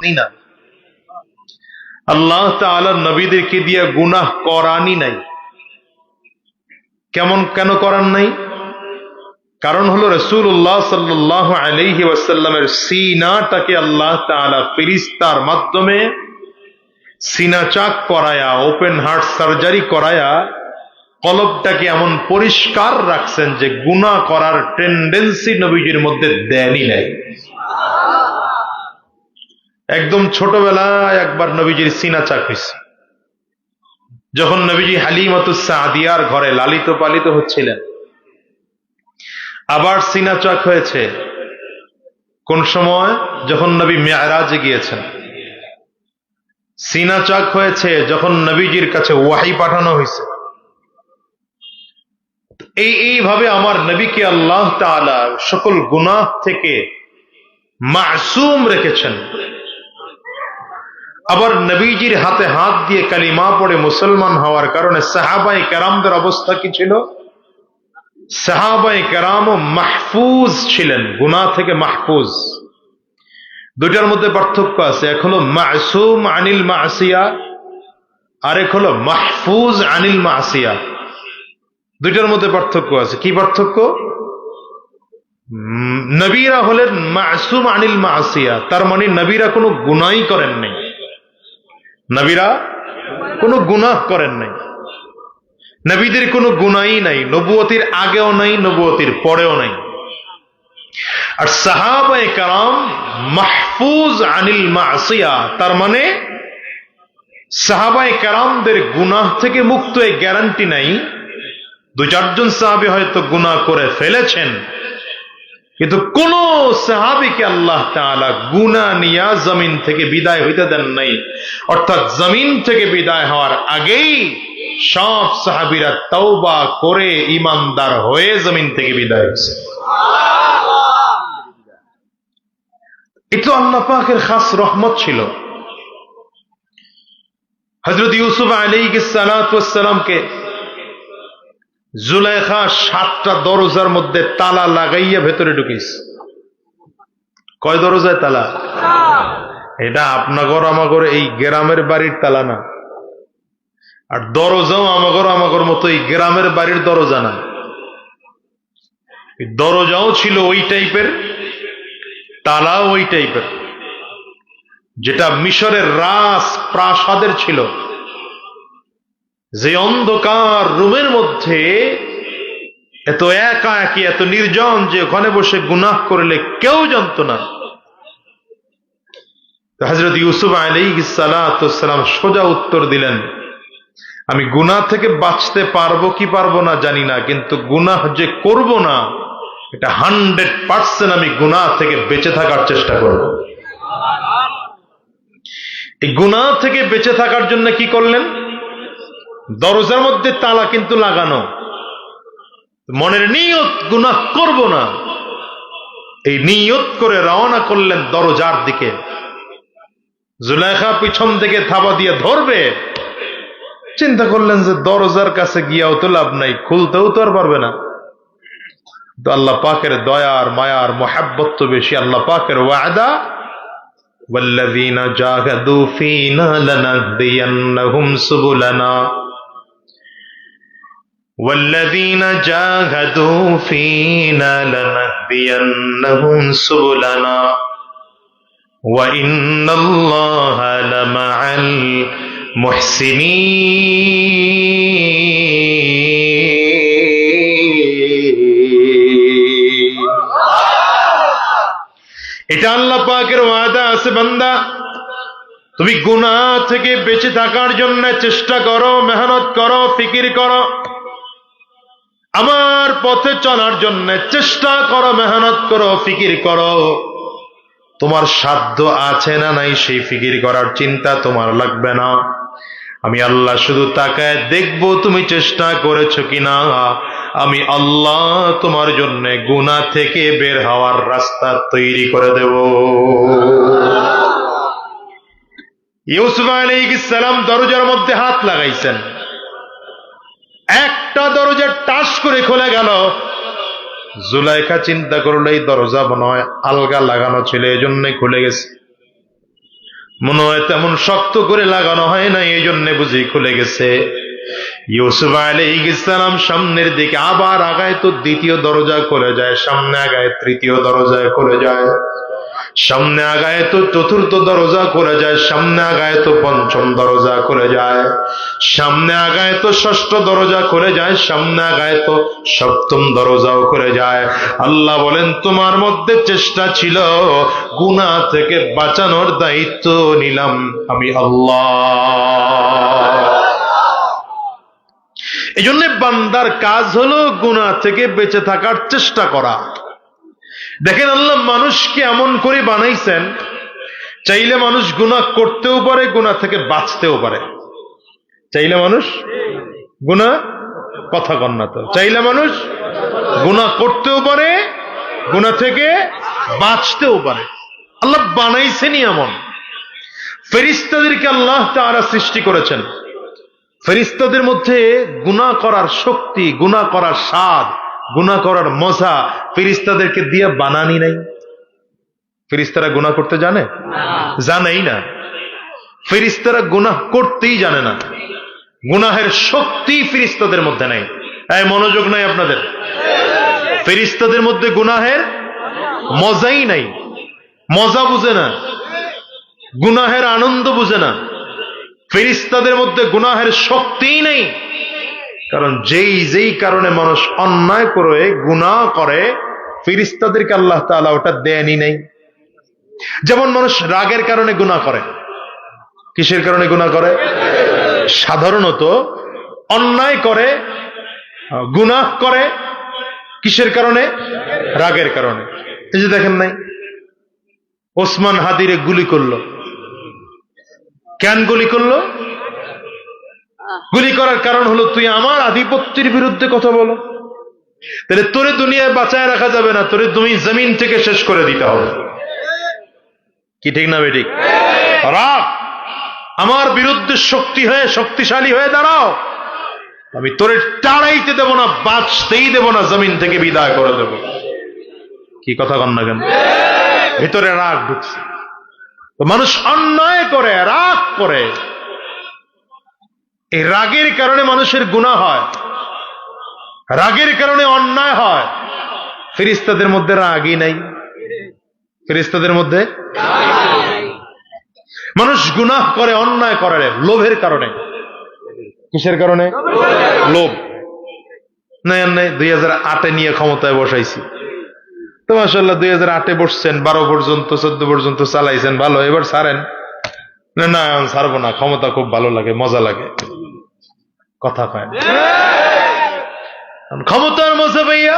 না, আল্লাহ তাআলা নবীদেরকে দিয়ে গুনাহ করানি নাই। কেন করান নাই? কারণ হলো রাসূলুল্লাহ সাল্লাল্লাহু আলাইহি ওয়াসাল্লামের সিনাটাকে আল্লাহ তাআলা ফেরেশতার মাধ্যমে সিনা চাক করায়া, ওপেন হার্ট সার্জারি করায়া কলবটাকে এমন পরিষ্কার রাখছেন যে গুনাহ করার টেন্ডেন্সি নবীজির মধ্যে দেনই নাই। একদম ছোটবেলায় একবার নবীজির সিনা চাক হয়েছে, যখন নবীজি হালিমাতুস সাদিয়ার ঘরে লালিত পালিত হচ্ছিলেন। আবার সিনা চাক হয়েছে কোন সময়? যখন নবী মেরাজে গিয়েছেন। সিনা চাক হয়েছে যখন নবীজির কাছে ওয়াহি পাঠানো হয়েছে। এইভাবে আমার নবীকে আল্লাহ তাআলা সকল গুনাহ থেকে মাসুম রেখেছেন। আবার নবীজির হাতে হাত দিয়ে কালিমা পড়ে মুসলমান হওয়ার কারণে সাহাবায়ে কেরামদের অবস্থা কি ছিল? সাহাবায়ে কেরামও মাহফুজ ছিলেন, গুনাহ থেকে মাহফুজ। দুটার মধ্যে পার্থক্য আছে, এক হলো মাসুম আনিল মাসিয়া, আরেক হলো মাহফুজ আনিল মাসিয়া। দুইটার মধ্যে পার্থক্য আছে। কি পার্থক্য? নবীরা হলেন মাসুম আনিল মাসিয়া, তার মানে নবীরা কোনো গুনাহই করেন নাই। নবীরা কোনো গুনাহ করেন নাই, নবীদের কোনো গুনাহই নাই, নবুয়তির আগেও নাই, নবুয়তির পরেও নাই। আর সাহাবায়ে কেরাম মাহফুজ আনিল মাসিয়া, তার মানে সাহাবায়ে কেরামদের গুনাহ থেকে মুক্ত এই গ্যারান্টি নাই। দু চারজন সাহাবী হয়তো গুনাহ করে ফেলেছেন, কিন্তু কোন সাহাবীকে আল্লাহ তাআলা গুনাহ নিয়া জমিন থেকে বিদায় হইতে দেন নাই। অর্থাৎ জমিন থেকে বিদায় হওয়ার আগেই সব সাহাবীরা তওবা করে ঈমানদার হয়ে জমিন থেকে বিদায় হয়েছে। এটা আল্লাহ পাকের খাস রহমত ছিল। হযরত ইউসুফ আলাইহিস সালাতু ওয়াস সালামকে জুলাইখা 7টা দরজার মধ্যে তালা লাগাইয়া ভেতরে ঢুকিয়েছে। কয় দরজায় তালা? এটা আপনাগর আমাগর এই গ্রামের বাড়ির তালা না, আর দরজাও আমাগর মতো এই গ্রামের বাড়ির দরজা না। দরজাও ছিল ওই টাইপের, তালাও ওই টাইপের, যেটা মিশরের রাজ প্রাসাদের ছিল। যে অন্ধকার রুমের মধ্যে এত একা একই, এত নির্জন, যে ওখানে বসে গুনাহ করলে কেউ জানতো না। হযরত ইউসুফ আলাইহিস সালাতু ওয়াস সালাম সোজা উত্তর দিলেন, আমি গুনাহ থেকে বাঁচতে পারবো কি পারবো না জানি না, কিন্তু গুনাহ যে করব না এটা 100% আমি গুনাহ থেকে বেঁচে থাকার চেষ্টা করব। এই গুনাহ থেকে বেঁচে থাকার জন্য কি করলেন? দরজার মধ্যে তালা কিন্তু লাগানো, মনের নিয়ত গুনাহ করব না, এই নিয়ত করে রওনা করলেন দরজার দিকে। জুলাইখা পিছন থেকে থাবা দিয়ে ধরবে, চিন্তা করলেন যে দরজার কাছে গিয়াও তো লাভ নাই, খুলতেও তো আর পারবে না। তো আল্লাহ পাকের দয়ার মায়ার মোহাব্বত তো বেশি। আল্লাহ পাকের ওয়াদা, ওয়াল্লাযীনা জাহাদু ফীনা লানাহদিয়ান্নাহুম সুবুলানা, والذين جاهدوا فينا لنهدينهم سبلنا وإن الله لمع المحسنين। এটা আল্লাহ পাকের ওয়াদা আছে, বান্দা তুমি গুনাহ থেকে বেঁচে থাকার জন্য চেষ্টা করো, মেহনত করো, ফিকির করো। আমার পথে চলার জন্য চেষ্টা করো, মেহনত করো, ফিকির করো। তোমার সাধ্য আছে না নাই সেই ফিকির করার চিন্তা তোমার লাগবে না। আমি আল্লাহ শুধু তাকায় দেখব তুমি চেষ্টা করেছো কিনা। আমি আল্লাহ তোমার জন্য গুনাহ থেকে বের হওয়ার রাস্তা তৈরি করে দেব। ইউসুফ আলাইহিস সালাম দরজার মধ্যে হাত লাগাইছেন, একটা দরজা টাস করে খুলে গেল। জুলাইখা চিন্তা করলো এই দরজা মনে হয় আলগা লাগানো ছিল, এই জন্যই খুলে গেছে। মনে হয় তেমন শক্ত করে লাগানো হয় না, এই জন্য বুঝি খুলে গেছে। ইউসুফ আলাইহিস সালাম সামনের দিকে আবার আগায় তো দ্বিতীয় দরজা খুলে যায়, সামনে আগায় তৃতীয় দরজায় খুলে যায়, সামনে আগায় তো চতুর্থ দরজা খুলে যায়, সামনে আগায় তো পঞ্চম দরজা খুলে যায়, সামনে আগায় তো ষষ্ঠ দরজা খুলে যায়, সামনে আগায় তো সপ্তম দরজাও খুলে যায়। আল্লাহ বলেন, তোমার মধ্যে চেষ্টা ছিল, গুনাহ থেকে বাঁচানোর দায়িত্ব নিলাম আমি আল্লাহ। এই জন্য বান্দার কাজ হলো গুনাহ থেকে বেঁচে থাকার চেষ্টা করা। দেখেন আল্লাহ মানুষকে এমন করে বানাইছেন, চাইলে মানুষ গুনাহ করতেও পারে, গুনাহ থেকে বাঁচতেও পারে। চাইলে মানুষ গুনাহ, কথা কন না তো, চাইলে মানুষ গুনাহ করতেও পারে, গুনাহ থেকে বাঁচতেও পারে। আল্লাহ বানাইছেনই এমন। ফেরেশতাদেরকে আল্লাহ তাআলা সৃষ্টি করেছেন, ফেরেশতাদের মধ্যে গুনাহ করার শক্তি, গুনাহ করার স্বাদ, গুনাহ করার মজা ফেরেশতাদেরকে দিয়ে বানানি নাই। ফেরেশতারা গুনাহ করতে জানে? জানেই না। ফেরেশতারা গুনাহ করতেই জানে না, গুনাহের শক্তি ফেরেশতাদের মধ্যে নাই। এই মনোযোগ নাই আপনাদের? ফেরেশতাদের মধ্যে গুনাহের মজাই নাই, মজা বুঝে না, গুনাহের আনন্দ বুঝে না। ফেরেশতাদের মধ্যে গুনাহের শক্তিই নেই, কারণ যেই কারণে মানুষ অন্যায় করে গুনাহ করে ফেরেশতাদেরকে আল্লাহ তাআলা ওটা দেয়নি নাই। যেমন মানুষ রাগের কারণে গুনাহ করে। কিসের কারণে গুনাহ করে? সাধারণত অন্যায় করে, গুনাহ করে কিসের কারণে? রাগের কারণে। এই যে দেখেন নাই, ওসমান হাদিরে গুলি করলো, কেন গুলি করলো? গুলি করার কারণ হলো, তুই আমার আধিপত্যের বিরুদ্ধে কথা বলো, তাহলে তোরে দুনিয়ায় বাঁচায় রাখা যাবে না, তোরে তুমি জমিন থেকে শেষ করে দিতে হবে। কি ঠিক না বেঠিক? রাগ, আমার বিরুদ্ধে শক্তি হয়ে, শক্তিশালী হয়ে দাঁড়াও, আমি তোরে টাড়াইতে দেব না, বাঁচতেই দেব না, জমিন থেকে বিদায় করে দেব। কি কথা কন না কেন? ভিতরে রাগ ঢুকছে। তো মানুষ অন্যায় করে, রাগ করে, এই রাগের কারণে মানুষের গুনাহ হয়, রাগের কারণে অন্যায় হয়। ফেরেশতাদের মধ্যে রাগই নাই, ফেরেশতাদের মধ্যে মানুষ গুনাহ করে, অন্যায় করে লোভের কারণে। কিসের কারণে? লোভ। নাই 2008 নিয়ে ক্ষমতায় বসাইছি, তো মাশাআল্লাহ 2008 বসছেন, 12 পর্যন্ত 14 পর্যন্ত চালাইছেন, ভালো, এবার ছাড়েন। না ছাড়বো না, ক্ষমতা খুব ভালো লাগে, মজা লাগে, কথা পায়। ক্ষমতার মজা পাইয়া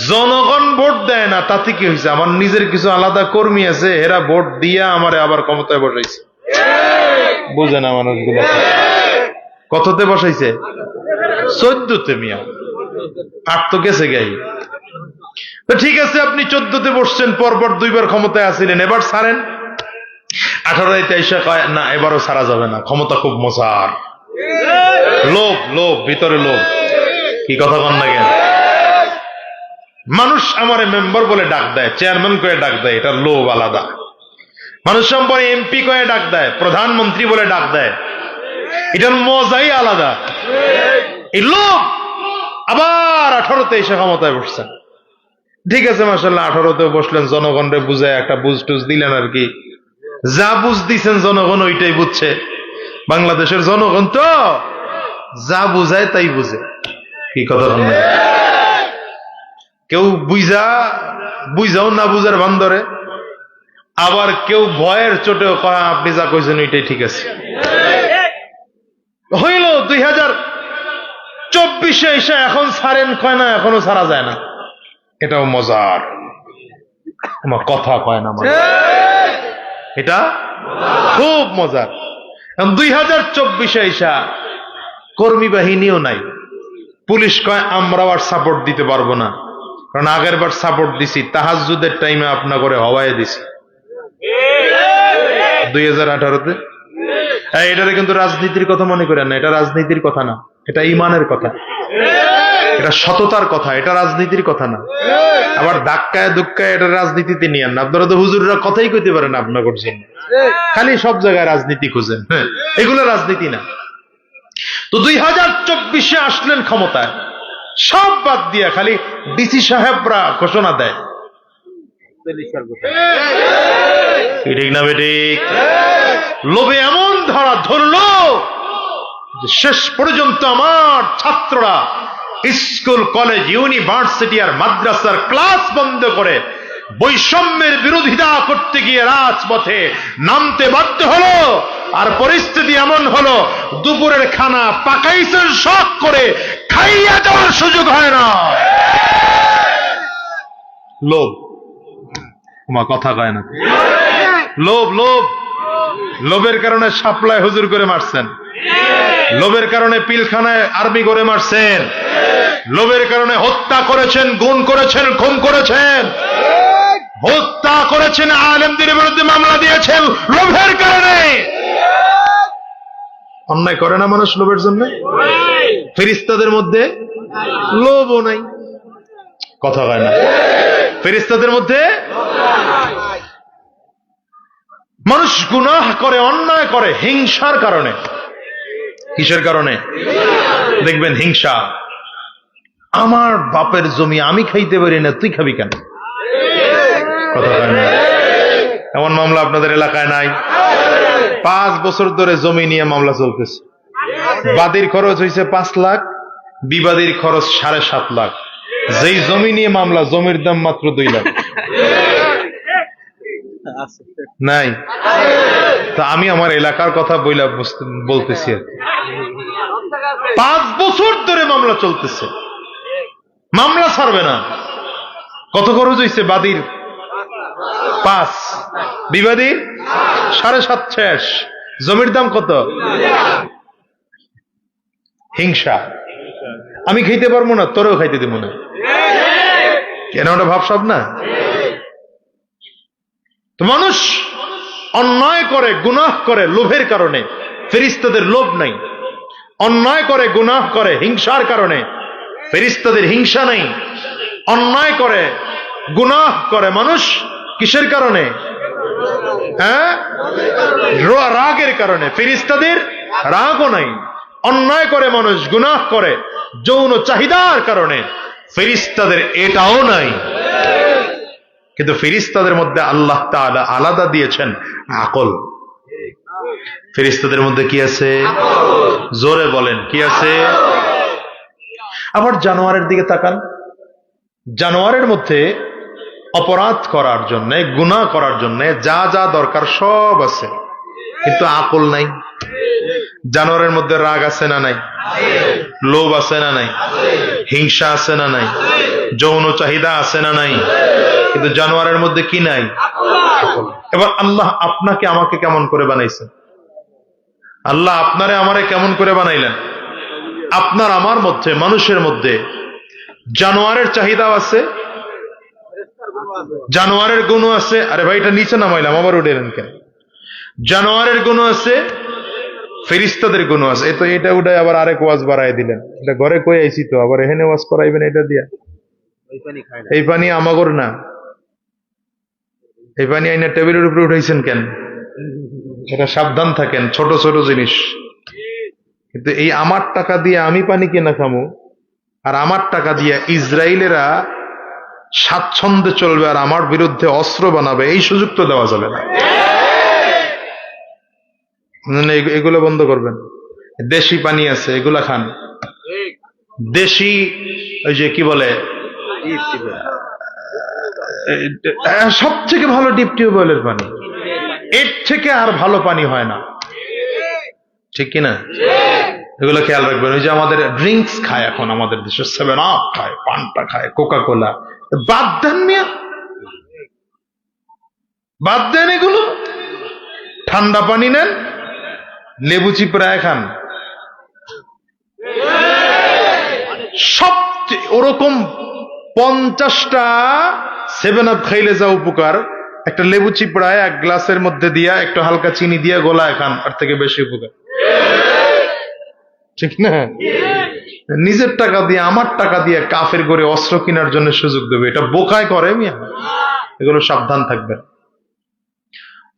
জনগণ ভোট দেয় না, তাতে কি হয়েছে? আমার নিজের কিছু আলাদা কর্মী আছে, এরা ভোট দিয়া আমারে আবার ক্ষমতায় বসাইছে। বুঝে না মানুষগুলো। কততে বসাইছে? 14তে। মিয়া 8 তো গেছে গাই। তো ঠিক আছে, আপনি 14তে বসছেন, পরপর 2 বার ক্ষমতায় আসিলেন, এবার ছাড়েন। 18 এসে কয় না, এবারও ছাড়া যাবে না, ক্ষমতা খুব মজার। লোভ, লোভ, ভিতরে লোভ। কি কথা কন না কেন? মানুষ আমারে মেম্বার বলে ডাক দেয়, চেয়ারম্যান করে ডাক দেয়, এটা লোভ আলাদা। মানুষ আমারে এমপি করে ডাক দেয়, প্রধানমন্ত্রী বলে ডাক দেয়, এটার মজাই আলাদা। এই লোভ। আবার 18তে এসে ক্ষমতায় বসছেন, ঠিক আছে মাশাআল্লাহ, 18তে বসলেন, জনগণরে বুঝায় একটা বুঝ টুজ দিলেন আর কি। যা বুঝ দিচ্ছেন জনগণ ওইটাই বুঝছে। বাংলাদেশের জনগণ তো যা বুঝায় তাই বুঝে। কি কথা বল না? কেউ বুঝাও না বুঝার ভান ধরে, আবার কেউ ভয়ের চোটেও কয় আপনি যা কইছেন ওইটাই ঠিক আছে। হইল 2024 এসে এখন ছাড়েন কয় না, এখনো ছাড়া যায় না, এটাও মজার। আমার কথা কয় না, এটা খুব মজার। 2024 এসে কর্মী বাহিনীও নাই, পুলিশ কয় আমরাও আর সাপোর্ট দিতে পারবো না, কারণ আগের বার সাপোর্ট দিছি তাহাজ্জুদের টাইমে আপনা করে হওয়ায় দিছি 2018-তে। এটারে কিন্তু রাজনীতির কথা মনে করেন না, এটা রাজনীতির কথা না, এটা ইমানের কথা, এটা সততার কথা, এটা রাজনীতির কথা না। আবার ধাক্কায় দুক্কায় এটা রাজনীতিতে নিয়ে না। আপনারা তো হুজুররা কথাই কইতে পারেন আপনার করছেন, খালি সব জায়গায় রাজনীতি খুঁজেন। হ্যাঁ, এগুলো রাজনীতি না। তো 2024 আসলেন ক্ষমতায়, সব বাদ দিয়া খালি ডিসি সাহেবরা ঘোষণা দেয়, ঠিক না বেঠিক? লোভে এমন ধরলো যে শেষ পর্যন্ত আমার ছাত্ররা স্কুল, কলেজ, ইউনিভার্সিটি আর মাদ্রাসার ক্লাস বন্ধ করে বৈষম্যের বিরোধিতা করতে গিয়ে রাজপথে নামতে বাধ্য হলো। আর পরিস্থিতি এমন হলো, দুপুরের খানা পাকাইছেন শখ করে, খাইয়া যাওয়ার সুযোগ হয় না। লোভ, তোমার কথা কয় না। লোভ, লোভ, লোভের কারণে সাপ্লাই হুজুর করে মারছেন, লোভের কারণে পিলখানায় আর্মি করে মারছেন, লোভের কারণে হত্যা করেছেন, গুম করেছেন, খুন করেছেন, হত্যা করেছেন, আলেমদের বিরুদ্ধে মামলা দিয়েছেন লোভের কারণে। অন্যায় করে না মানুষ লোভের জন্য? ফেরেশতাদের মধ্যে লোভও নাই, কথা হয় না। ফেরেশতাদের মধ্যে মানুষ গুনাহ করে, অন্যায় করে হিংসার কারণে। কিসের কারণে? দেখবেন হিংসা। আমার বাপের জমি আমি খাইতে পারি না, তুই খাবি কেন? কথা হয় না। এমন মামলা আপনাদের এলাকায় নাই? 5 বছর ধরে জমি নিয়ে মামলা চলতেছে। বাদীর খরচ হয়েছে 5 লাখ, বিবাদীর খরচ 7.5 লাখ। যেই জমি নিয়ে মামলা, জমির দাম মাত্র 2 লাখ। নাই? তা আমি আমার এলাকার কথা বলতেছি। 5 বছর ধরে মামলা চলতেছে, মামলা ছাড়বে না। কত খরচ হয়েছে? বাদীর 5, বিবাদীর 7.5 শেষ। জমির দাম কত? হিংসা। আমি খাইতে পারবো না, তোরেও খাইতে দেবো না। কেন? ওটা ভাবসাব না? তো মানুষ অন্যায় করে, গুনাহ করে লোভের কারণে। ফেরেশতাদের লোভ নাই। অন্যায় করে, গুনাহ করে হিংসার কারণে। ফেরেশতাদের হিংসা নাই। অন্যায় করে, গুনাহ করে মানুষ কিসের কারণে? হ্যাঁ, রাগের কারণে। ফেরেশতাদের রাগও নাই। অন্যায় করে মানুষ, গুনাহ করে যৌন চাহিদার কারণে। ফেরেশতাদের এটাও নাই। কিন্তু ফেরেশতাদের মধ্যে আল্লাহ তাআলা আলাদা দিয়েছেন আকল। ফেরেশতাদের মধ্যে কি আছে? জোরে বলেন, কি আছে? আবার জানোয়ারের দিকে তাকান। জানোয়ারের মধ্যে অপরাধ করার জন্য, গুনাহ করার জন্য যা যা দরকার সব আছে, কিন্তু আকল নাই। জানোয়ারের মধ্যে রাগ আছে না নাই? লোভ আছে না নাই? হিংসা আছে না নাই? যৌন চাহিদা আছে না নাই? কিন্তু জানোয়ারের মধ্যে কি নাই? এবার আল্লাহ আপনাকে আমাকে কেমন করে বানাইছেন? আল্লাহ আপনারে আমারে কেমন করে বানাইলেন? আপনার আমার মধ্যে, মানুষের মধ্যে জানোয়ারের চাহিদাও আছে, জানোয়ারের গুণও আছে। আরে ভাই, এটা নিচে নামাইলাম, আবার উঠে এলেন কেন? জানোয়ারের গুণও আছে, ফেরেশতাদের গুণও আছে। তো এটা উঠায় আবার আরেক ওয়াজ বাড়াই দিলেন। এটা ঘরে কই আইছি তো, আবার এখানে ওয়াজ করাইবেন এটা দিয়া? এই পানি আমাগর না। এই পানি আইনা টেবিলের উপরে উঠাইছেন কেন? এটা সাবধান থাকেন, ছোট ছোট জিনিস। কিন্তু এই আমার টাকা দিয়ে আমি পানি কেনা খামু, আর আমার টাকা দিয়ে ইসরায়েলেরা স্বাচ্ছন্দ্যে চলবে আর আমার বিরুদ্ধে অস্ত্র বানাবে, এই সুযোগ তো দেওয়া যাবে না। এগুলো বন্ধ করবেন। দেশি পানি আছে, এগুলা খান। দেশি ওই যে কি বলে, সব থেকে ভালো ডিপ টিউবওয়েলের পানি, এর থেকে আর ভালো পানি হয় না, ঠিক কিনা? এগুলো খেয়াল রাখবেন। ওই যে আমাদের ড্রিঙ্কস খায় এখন আমাদের দেশে, 7 আপ খায়, পান্টা খায়, কোকা কোলা, বাদ দেন মিয়া, বাদ দেন এগুলো। ঠান্ডা পানি নেন, লেবু চিপড়ায় খান। সবচেয়ে ওরকম 50টা 7 আপ খাইলে যা উপকার, একটা লেবু চিপড়ায় 1 গ্লাসের মধ্যে দিয়া একটু হালকা চিনি দিয়া গোলায় খান, আর থেকে বেশি উপকার, ঠিক না? নিজের টাকা দিয়ে, আমার টাকা দিয়ে কাফের করে অস্ত্র কেনার জন্য সুযোগ দেবে, এটা বোকায় করে মিয়া। এগুলো সাবধান থাকবেন।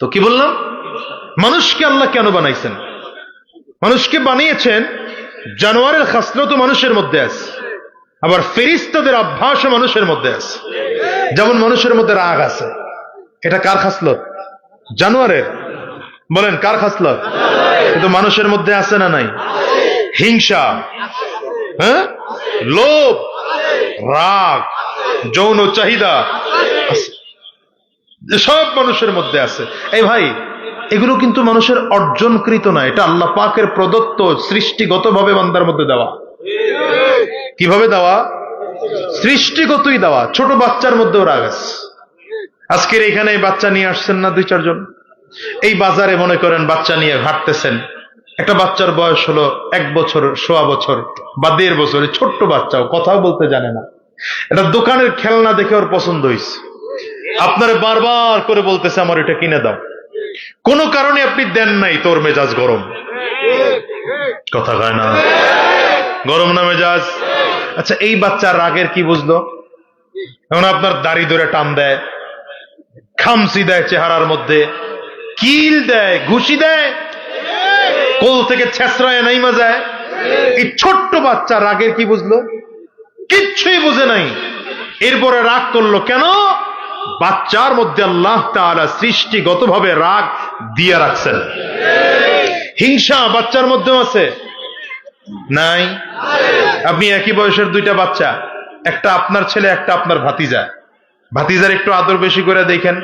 তো কি বললাম, মানুষকে আল্লাহ কেন বানাইছেন? মানুষকে বানিয়েছেন, জানোয়ারের খাসলত মানুষের মধ্যে আছে, আবার ফেরেশতাদের অভ্যাসও মানুষের মধ্যে আছে। যেমন মানুষের মধ্যে রাগ আছে, এটা কার খাসলত? জানোয়ারের। বলেন কার খাসলত? কিন্তু মানুষের মধ্যে আছে না নাই? হিংসা, হ্যাঁ, লোভ, রাগ, যৌন চাহিদা সব মানুষের মধ্যে আছে। এই ভাই, এগুলো কিন্তু মানুষের অর্জনকৃত না, এটা আল্লাহ পাকের প্রদত্ত, সৃষ্টিগতভাবে বান্দার মধ্যে দেওয়া। কিভাবে দেওয়া? সৃষ্টিগতই দেওয়া। ছোট বাচ্চার মধ্যেও রাগ আছে। আজকের এখানে বাচ্চা নিয়ে আসছেন না 2-4 জন, এই বাজারে মনে করেন বাচ্চা নিয়ে হাঁটতেছেন, একটা বাচ্চার বয়স হলো 1 বছর, 1.25 বছর বা 1.5 বছর, ছোট্ট বাচ্চাও কথাও বলতে জানে না। এটা দোকানের খেলনা দেখে ওর পছন্দ হয়েছে, আপনারে বারবার করে বলতেছে আমার এটা কিনে দাও, কোনো কারণে আপনি দেন নাই, তোর মেজাজ গরম। কথা কয় না? গরম না মেজাজ? আচ্ছা, এই বাচ্চার রাগের কি বুঝলো? এখন আপনার দাড়ি ধরে টান দেয়, খামসি দেয় চেহারার মধ্যে, কিল দেয়, ঘুষি দেয়, কোল থেকে ছেঁচড়ায় নাইমা যায়। এই ছোট্ট বাচ্চা রাগের কি বুঝলো? কিচ্ছুই বুঝে নাই। এরপরে রাগ করলো কেন? বাচ্চার মধ্যে আল্লাহ তাআলা সৃষ্টিগতভাবে রাগ দিয়ে রাখছেন। হিংসা বাচ্চার মধ্যেও আছে নাই? আপনি একই বয়সের 2টা বাচ্চা, একটা আপনার ছেলে, একটা আপনার ভাতিজা, ভাতিজার একটু আদর বেশি করে দেখেন,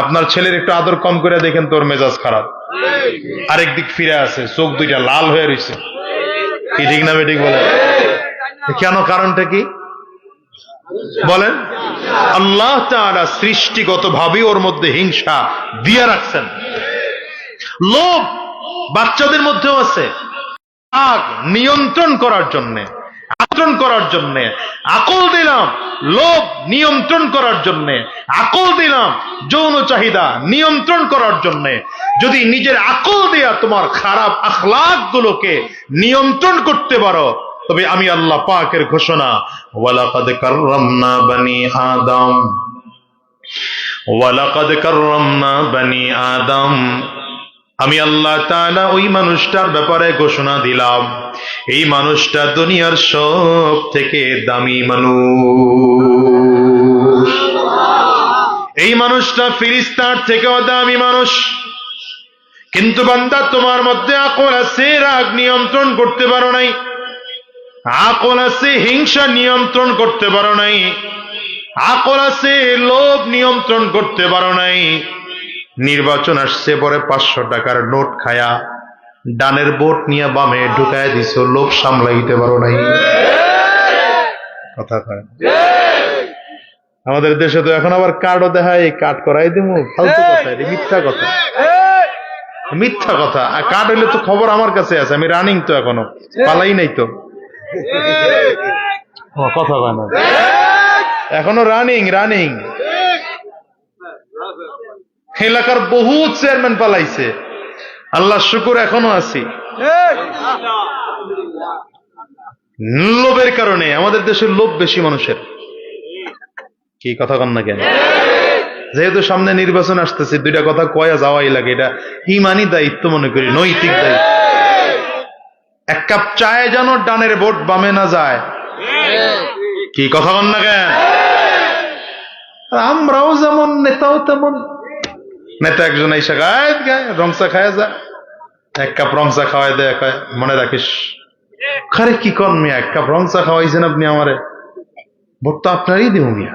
আপনার ছেলের একটু আদর কম করে দেখেন, তোর মেজাজ খারাপ। আরেক দিক ফিরে আছে, চোখ 2টা লাল হয়ে রয়েছে। কি ঠিক না বেঠিক বলেন? কেন? কারণটা কি বলেন? আল্লাহ তাআলা সৃষ্টিগতভাবে ওর মধ্যে হিংসা দিয়ে রাখছেন। লোভ বাচ্চাদের মধ্যেও আছে, রাগ নিয়ন্ত্রণ করার জন্যে, আচরণ করার জন্যে আকল দিলাম, লোভ নিয়ন্ত্রণ করার জন্যে আকল দিলাম, যৌন চাহিদা নিয়ন্ত্রণ করার জন্যে। যদি নিজের আকল দিয়া তোমার খারাপ আখলাক গুলোকে নিয়ন্ত্রণ করতে পারো, তবে আমি আল্লাহ পাকের ঘোষণা, ওয়ালাকাদ কাররামনা বনি আদম, ওয়ালাকাদ কাররামনা বনি আদম, আমি আল্লাহ তাআলা ওই মানুষটার ব্যাপারে ঘোষণা দিলাম, এই মানুষটা দুনিয়ার সব থেকে দামি মানুষ, এই মানুষটা ফেরেশতার থেকেও দামি মানুষ। কিন্তু বান্দা, তোমার মধ্যে আকল আছে, রাগ নিয়ন্ত্রণ করতে পারো নাই, আকল আছে, হিংসা নিয়ন্ত্রণ করতে পারো নাই, আকল আছে, লোভ নিয়ন্ত্রণ করতে পারো নাই। নির্বাচন আসছে, পরে 500 টাকার নোট খায়া ডানের ভোট নিয়ে বামে ঢুকায় দিছো, লোভ সামলাইতে পারো নাই। কথা কয়? আমাদের দেশে তো এখন আবার কার্ডও দেখায়, কার্ড করাই দিব, ফালতু কথা, মিথ্যা কথা, মিথ্যা কথা। আর কার্ড হইলে তো খবর আমার কাছে আছে, আমি রানিং তো, এখনো পালাই নাই তো। কথা কয় না? এখনো রানিং। এলাকার বহু চেয়ারম্যান পালাইছে, আল্লাহ শুকুর এখনো আছি। লোভের কারণে, আমাদের দেশের লোভ বেশি মানুষের। কি কথা কন না কেন? যেহেতু সামনে নির্বাচন আসতেছে, 2টা কথা কয়া যাওয়াই লাগে, এটা ইমানি দায়িত্ব মনে করি, নৈতিক দায়িত্ব। 1 কাপ চায়ে যেন ডানের ভোট বামে না যায়। কি কথা কন না কেন? আমরাও যেমন, নেতাও তেমন। নেতা একজন এসে গায়ে রংচা খায় যা, 1 কাপ রংচা খাওয়াই দেয়, মনে রাখিস। আরে কি কন মিয়া, 1 কাপ রংচা খাওয়াইছেন আপনি আমারে, ভোট তো আপনারই দিব মিয়া।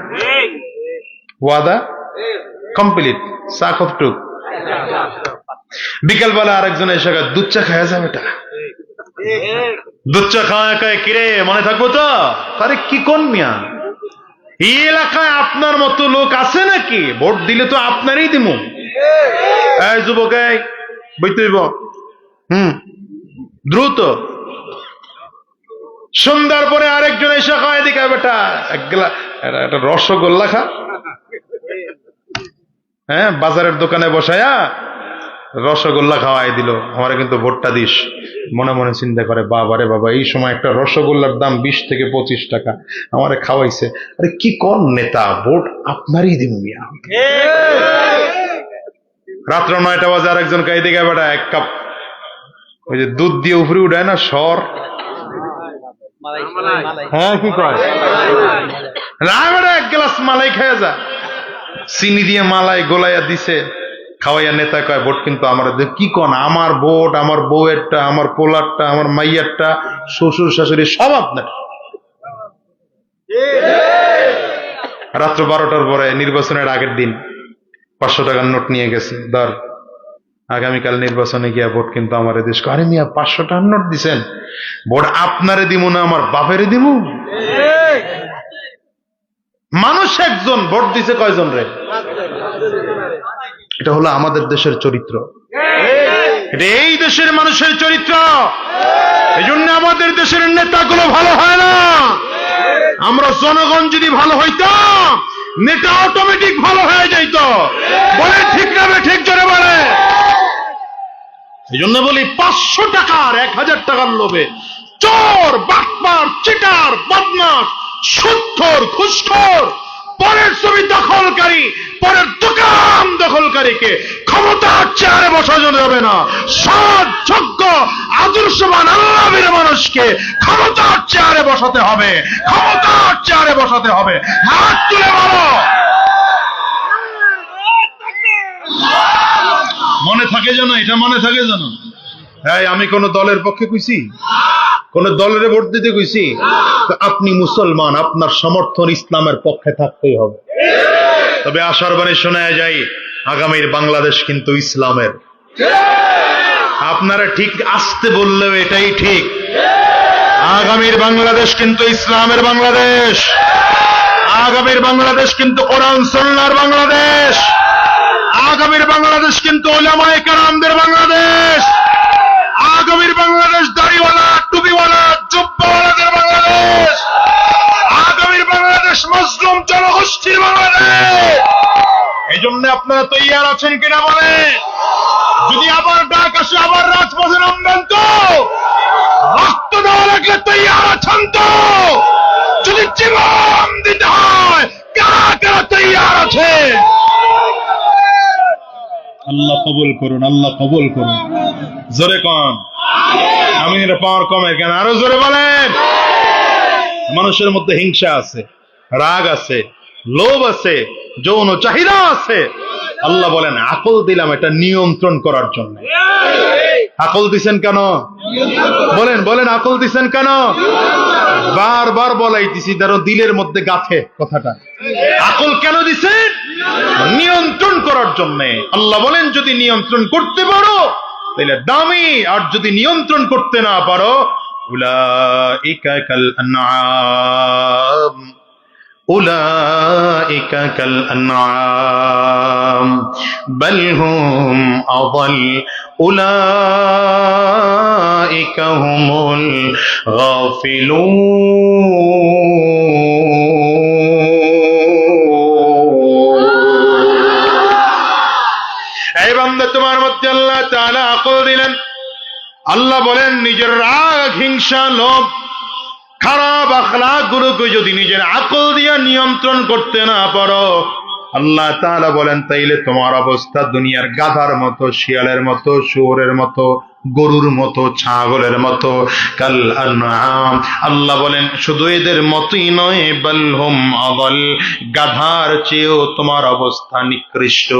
ওয়াদা কমপ্লিট, চা কতটুক। বিকেলবেলা আরেকজন এসে দুধ চা খায় যা, বেটা দুধ চা খাওয়া কিরে মনে থাকবো তো? আরে কি কোন মিয়া, এই এলাকায় আপনার মতো লোক আছে নাকি? ভোট দিলে তো আপনারই দিব। এই যুবক, বইতে হইব, দ্রুত। সন্ধ্যার পরে আরেকজন এসে খায়, দিকে বেটা একটা রসগোল্লা খা। হ্যাঁ, বাজারের দোকানে বসায়া রসগোল্লা খাওয়াই দিল, আমারে কিন্তু ভোটটা দিস। মনে মনে চিন্তা করে, বাবা রে বাবা, এই সময় একটা রসগোল্লার দাম 20 থেকে 25 টাকা, আমারে খাওয়াইছে। আরে কি কোন নেতা, ভোট আপনারই দিব মিয়া। রাত্র 9টা বাজে আরেকজন কাই দিকে বেটা এক কাপ ওই যে দুধ দিয়ে উপরে উঠায় না সর, হ্যাঁ কি কয়, এক গ্লাস মালাই খাইয়া যা, চিনি দিয়ে মালাই গোলাইয়া দিছে, খাওয়াইয়া নেতা কয় ভোট কিন্তু আমার। কি কন, আমার ভোট, আমার বউয়েরটা, আমার পোলারটা, আমার মাইয়ারটা, শ্বশুর শাশুড়ি সব আপনার। রাত্র 12টার পরে নির্বাচনের আগের দিন 500 টাকার নোট নিয়ে গেছে, ধর আগামীকাল নির্বাচনে গিয়া ভোট কিন্তু আমার দেশ। আরে মিয়া 500 টাকার নোট দিছেন, ভোট আপনারে দিব না আমার বাপেরে দিব? মানুষ একজন, ভোট দিছে কয়জন রে? এটা হলো আমাদের দেশের চরিত্র, এটা এই দেশের মানুষের চরিত্র। এই জন্য আমাদের দেশের নেতাগুলো ভালো হয় না। আমরা জনগণ যদি ভালো হইতাম, নেতা অটোমেটিক ভালো হয়ে যাইত। বলে ঠিক না? ঠিক জোরে বলে। এই জন্য বলি 500 টাকার 1000 টাকার লোভে চোর, বাটপার, চিটার, বদমাশ, সুদখোর, ঘুষখোর, পরের ছবি দখলকারী, পরের দোকান দখলকারীকে ক্ষমতার চেয়ারে বসানো যাবে না। সৎ, যোগ্য, আদর্শবান, আল্লাহর মানুষকে ক্ষমতার চেয়ারে বসাতে হবে, ক্ষমতার চেয়ারে বসাতে হবে। হাত তুলে বলো। মনে থাকে যেন, এটা মনে থাকে যেন। হ্যাঁ, আমি কোন দলের পক্ষে কইছি? কোন দলের ভোট দিতে কইছি? আপনি মুসলমান, আপনার সমর্থন ইসলামের পক্ষে থাকতেই হবে। তবে আশার বাণী শোনা যায়, আগামীর বাংলাদেশ কিন্তু ইসলামের। আপনারা ঠিক আসতে বললেও এটাই ঠিক, আগামীর বাংলাদেশ কিন্তু ইসলামের বাংলাদেশ। আগামীর বাংলাদেশ কিন্তু কোরআন সুন্নাহর বাংলাদেশ। আগামীর বাংলাদেশ কিন্তু উলামায়ে কেরামদের বাংলাদেশ। আগামীর বাংলাদেশ দাড়িওয়ালা, টুপিওয়ালা, জুব্বাওয়ালাদের বাংলাদেশ। আগামীর বাংলাদেশ মজলুম জনগোষ্ঠীর বাংলাদেশ। এই জন্য আপনারা তৈয়ার আছেন কিনা বলে? যদি আবার ডাক আসে, আবার রাজপথে নামবেন তো? রক্ত দেওয়া লাগলে তৈয়ার আছেন তো? যদি জীবন দিতে হয়, কারা কারা তৈয়ার আছে? আল্লাহ কবুল করুন, আল্লাহ কবুল করুন। জোরে কন আমি, এটা পাওয়ার কমে কেন? আরো জোরে বলেন। মানুষের মধ্যে হিংসা আছে, রাগ আছে, লোভ আছে, যৌন চাহিদা আছে। আল্লাহ বলেন আকল দিলাম এটা নিয়ন্ত্রণ করার জন্য। আকল দিছেন কেন? বলেন বলেন, আকল দিছেন কেন? বারবার বলাইতেছি, ধরো দিলের মধ্যে গাথে কথাটা। আকল কেন দিছেন? নিয়ন্ত্রণ করার জন্য। আল্লাহ বলেন যদি নিয়ন্ত্রণ করতে পারো তাহলে দামি, আর যদি নিয়ন্ত্রণ করতে না পারো, উলাইকা কাল আনআম, উলাইকা কাল আনআম বাল হুম আযাল, উলাইকা হুমুল গাফিলুন। এই বান্দা, তোমার মধ্যে আল্লাহ তাআলা আকল দিলেন। আল্লাহ বলেন নিজের রাগ, হিংসা, লোভ, খারাপ আখলাক গুলোকে যদি নিজের আকল দিয়ে নিয়ন্ত্রণ করতে না পারো, আল্লাহ তাআলা বলেন তাইলে তোমার অবস্থা দুনিয়ার গাধার মতো, শিয়ালের মতো, শুয়োরের মতো, গরুর মতো, ছাগলের মতো, কাল আনআম। আল্লাহ বলেন শুধু এদের মতই নয়, বাল হুম আযাল, গাধার চেয়েও তোমার অবস্থা নিকৃষ্ট।